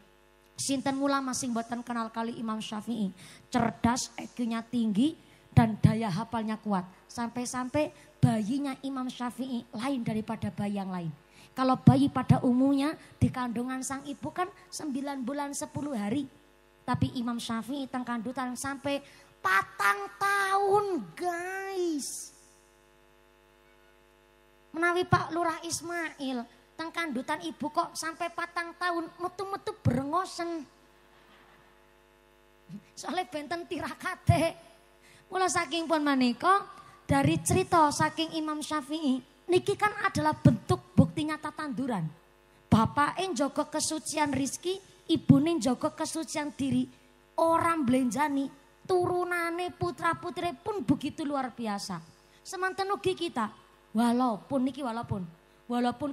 Sinten ulama sing boten kenal kali Imam Syafi'i. Cerdas, IQ-nya tinggi dan daya hafalnya kuat. Sampai-sampai bayinya Imam Syafi'i lain daripada bayi yang lain. Kalau bayi pada umumnya di kandungan sang ibu kan 9 bulan 10 hari. Tapi Imam Syafi'i teng kandutan sampai 4 tahun guys. Menawi Pak Lurah Ismail teng kandutan ibu kok sampai 4 tahun metu-metu brengosen. Soalnya benten tirakate. Mula saking pun manika dari cerita saking Imam Syafi'i niki kan adalah bentuk bukti nyata tanduran. Bapaknya njogo kesucian rizki, ibune njogo kesucian diri. Orang belenjani, turunane putra putri pun begitu luar biasa. Semanten ugi kita, walaupun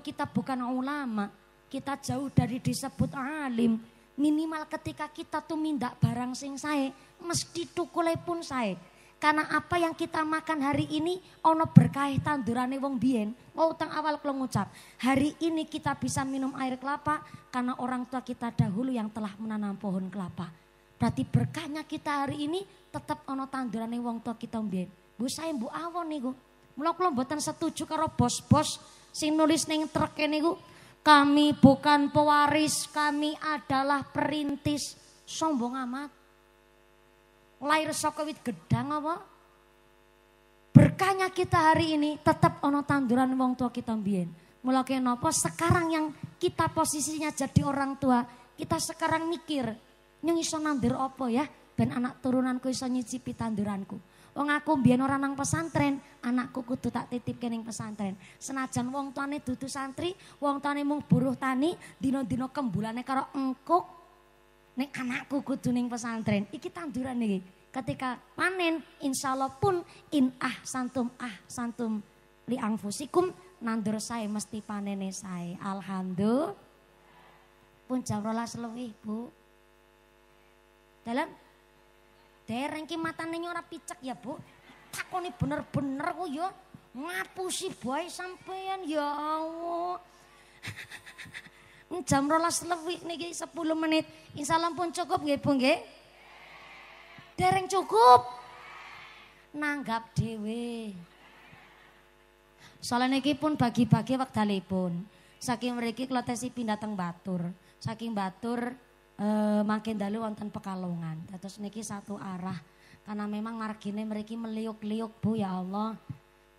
kita bukan ulama, kita jauh dari disebut alim, minimal ketika kita tuh mindak barang sing sae, mesti tukule pun sae. Karena apa yang kita makan hari ini ono berkah tandurane wong biyen. Mau teng awal kula ngucap, hari ini kita bisa minum air kelapa karena orang tua kita dahulu yang telah menanam pohon kelapa. Berarti berkahnya kita hari ini tetap ono tandurane wong tua kita biyen. Bu saya Bu awon niku. Mula kula mboten setuju karo bos-bos sing nulis ning treke niku, kami bukan pewaris, kami adalah perintis. Sombong amat. Lahir saka wit gedang apa? Berkahnya kita hari ini tetap ono tanduran wong tua kita mbiyen. Mula kenapa sekarang yang kita posisinya jadi orang tua, kita sekarang mikir, nyong iso nandur apa ya ben anak turunanku iso nyicipi tanduranku. Wong aku mbiyen ora nang pesantren, anakku kudu tak titipke ning pesantren. Senajan wong tuane dudu santri, wong tuane mung buruh tani, dina-dina kembulane karo engkuk, nek anakku kudu ning pesantren. Iki tanduran iki. Ketika panen insyaallah pun santum li anfusikum, nandur sae mesti panene sae. Alhamdulillah. Pun jam 12.lebih, Bu. Dalam dereng ki matane ora picek ya, Bu. Takoni bener-bener ku ya. Ngapusi bae sampean ya Allah. Jam 12.lebih niki 10 menit. Insyaallah pun cukup nggih, Bu nggih. Dereng cukup. Nanggap dhewe. Soalnya niki pun bagi-bagi wekdalipun. Saking mriki kula tesi pindah teng Batur. Saking Batur makin dalu wonten Pekalongan. Terus niki satu arah. Karena memang margine mriki meliuk-liuk, Bu, ya Allah.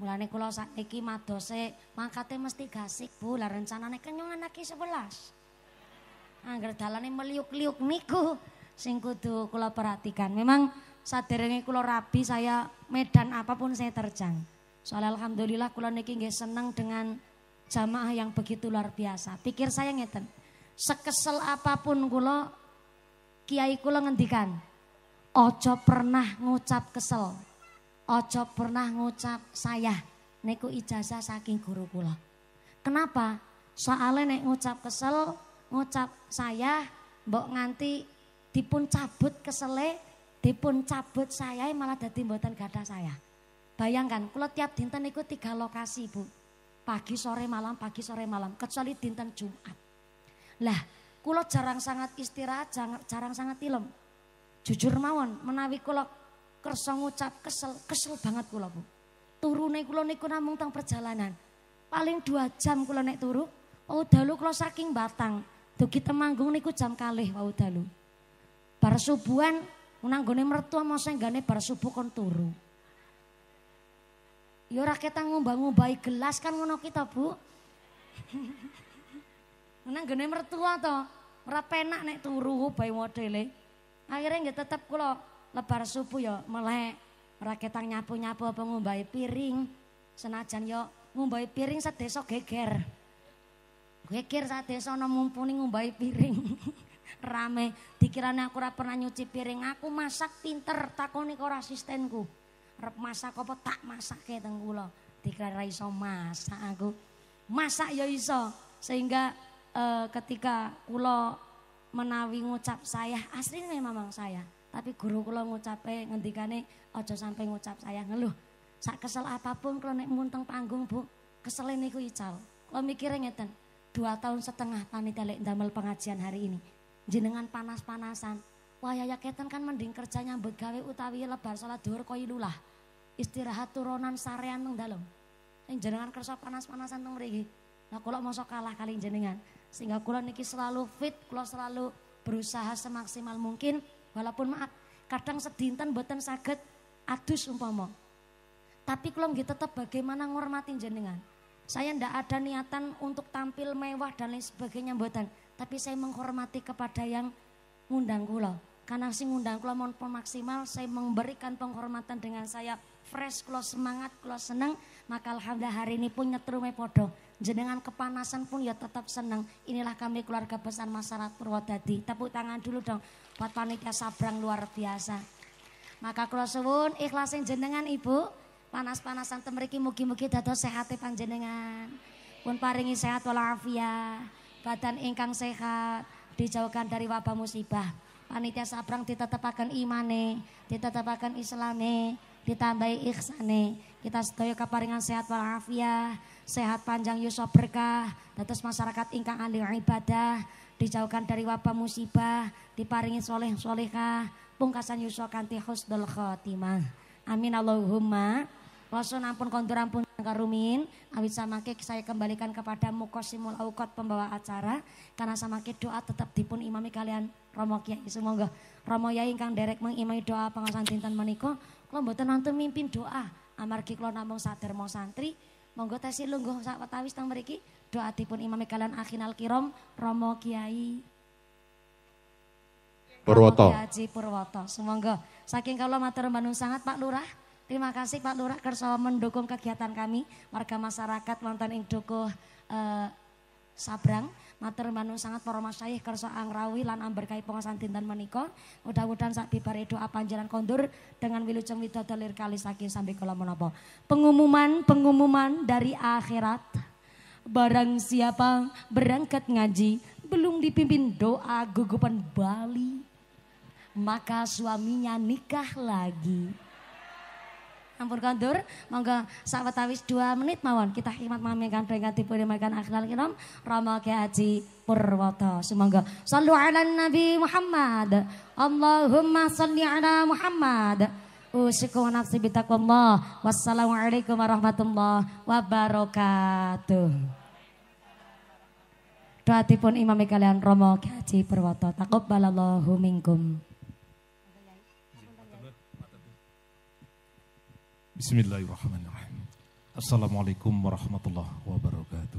Mulane kula sakniki madose mangkate mesti gasik, Bu. Lah rencanane kenyong anake 11. Angger dalane meliuk-liuk niku sing kudu kula perhatikan. Memang saderenge kula rabi saya medan apapun saya terjang. Soalnya alhamdulillah kula niki nggih seneng dengan jamaah yang begitu luar biasa. Pikir saya ngeten. Sekesel apapun kula, kiai kula ngendikan, ojo pernah ngucap kesel. Ojo pernah ngucap saya. Niku ijazah saking guru kula. Kenapa? Soalnya nek ngucap kesel, ngucap saya, mbok nganti dipun cabut kesele, dipun cabut saya malah dadi mboten gadah saya. Bayangkan, kula tiap dinten niku 3 lokasi, Bu. Pagi sore malam, kecuali dinten Jumat. Lah, kula jarang sangat istirahat, jarang sangat tilem. Jujur mawon, menawi kula kersa ngucap kesel banget kula, Bu. Turune kula niku namung teng perjalanan. Paling 2 jam kula nek turu, wau dalu kula saking Batang. Dugi Temanggung niku jam 2 wau dalu. Bar subuhan nanggone mertua mosok nggane bar subuh kon turu. Ya ora ketang ngumbah-ngumbahi gelas kan ngono kita, Bu. Nanggone mertua to, ora penak nek turu bae modele. Akhirnya nggih tetep kula lebar subuh ya melek ora ketang nyapu-nyapu apa ngumbahi piring. Senajan ya ngumbahi piring sedesa geger. Geger sadesa ana mumpuni ngumbahi piring. Rame dikirane aku ora pernah nyuci piring, aku masak pinter, takoni karo asistenku arep masak apa tak masake teng kula. Dikira ra iso masak aku, masak ya iso. Sehingga ketika kula menawi ngucap saya, asline memang saya, tapi guru kula ngucape ngendikane aja sampai ngucap saya ngeluh. Sak kesel apapun kula nek munteng panggung, Bu, kesele niku ical. Kula mikire ngeten, 2,5 tahun panitia lek ndamel pengajian hari ini. Jenengan panas-panasan. Wah ya keten kan mending kerja nyambut gawe utawi lebar salat dhuwur Qoilullah. Istirahat turunan sarean nang dalem. Sing jenengan kerja panas-panasan teng mriki. Lah kula mosok kalah kali jenengan. Sehingga kula niki selalu fit, kula selalu berusaha semaksimal mungkin walaupun maaf kadang sedinten mboten saged adus umpama. Tapi kula nggih tetep bagaimana ngormatin jenengan. Saya ndak ada niatan untuk tampil mewah dan lain sebagainya mboten. Tapi saya menghormati kepada yang ngundang kula. Karena si ngundang kula mohon maksimal, saya memberikan penghormatan dengan saya fresh, kula semangat, kula seneng. Maka alhamdulillah hari ini pun nyetrume podo. Jenengan kepanasan pun ya tetap senang. Inilah kami keluarga besar masyarakat Purwodadi. Tepuk tangan dulu dong buat panitia Sabrang luar biasa. Maka kula suwun ikhlasin jenengan Ibu. Panas-panasan temeriki mugi-mugi dados sehate panjenengan. Pun paringi sehat walafiat, badan ingkang sehat, dijauhkan dari wabah musibah. Panitia Sabrang ditetepaken imane, ditetepaken islame, ditambahi ihsane. Kita sedaya kaparingan sehat walafiat, sehat panjang yuswa berkah, dados masyarakat ingkang ahli ibadah, dijauhkan dari wabah musibah, diparingi soleh solehah, pungkasan yuswa kanthi husnul khotimah. Amin Allahumma. Wasun ampun kondur ampun karumin. Awit samake saya kembalikan kepada Muqassimul Auqat pembawa acara. Karena samake doa tetap dipun imami kalian Romo Kiai. Semoga Romo Yai ingkang derek mengimami doa pengawasan dinten menika. Kula mboten wonten mimpin doa. Amargi kula namung sadar mau santri. Monggo tesi lungguh sawetawis teng mriki doa dipun imami kalian akhinal kiram Romo Kiai Purwoto. Haji Purwoto. Semoga saking kula matur nuwun sangat Pak Lurah. Terima kasih Pak Lurah kersa mendukung kegiatan kami warga masyarakat wonten ing Dukuh Sabrang. Matur nuwun sangat para masyayikh kersa angrawi lan amberkahi pengawasan dinten menika. Mudah-mudahan sak bibare doa panjenengan kondur dengan wilujeng widodari lir kali saking sampai kala menapa. Pengumuman dari akhirat. Barang siapa berangkat ngaji belum dipimpin doa gugupan Bali, maka suaminya nikah lagi. Ampun kondur, monggo sawetawis 2 menit mawon kita khidmat mami kandha ingkang dipun makan akhlal kiram Romo Kiai Haji Purwoto. Sumangga shallu ala Nabi Muhammad. Allahumma shalli ala Muhammad. Usikum nafsi bitaqwallah. Wassalamualaikum warahmatullahi wabarakatuh. Doa dipun imami kalian Romo Kiai Haji Purwoto. Taqabbalallahu minkum. Bismillahirrahmanirrahim. Assalamualaikum warahmatullahi wabarakatuh.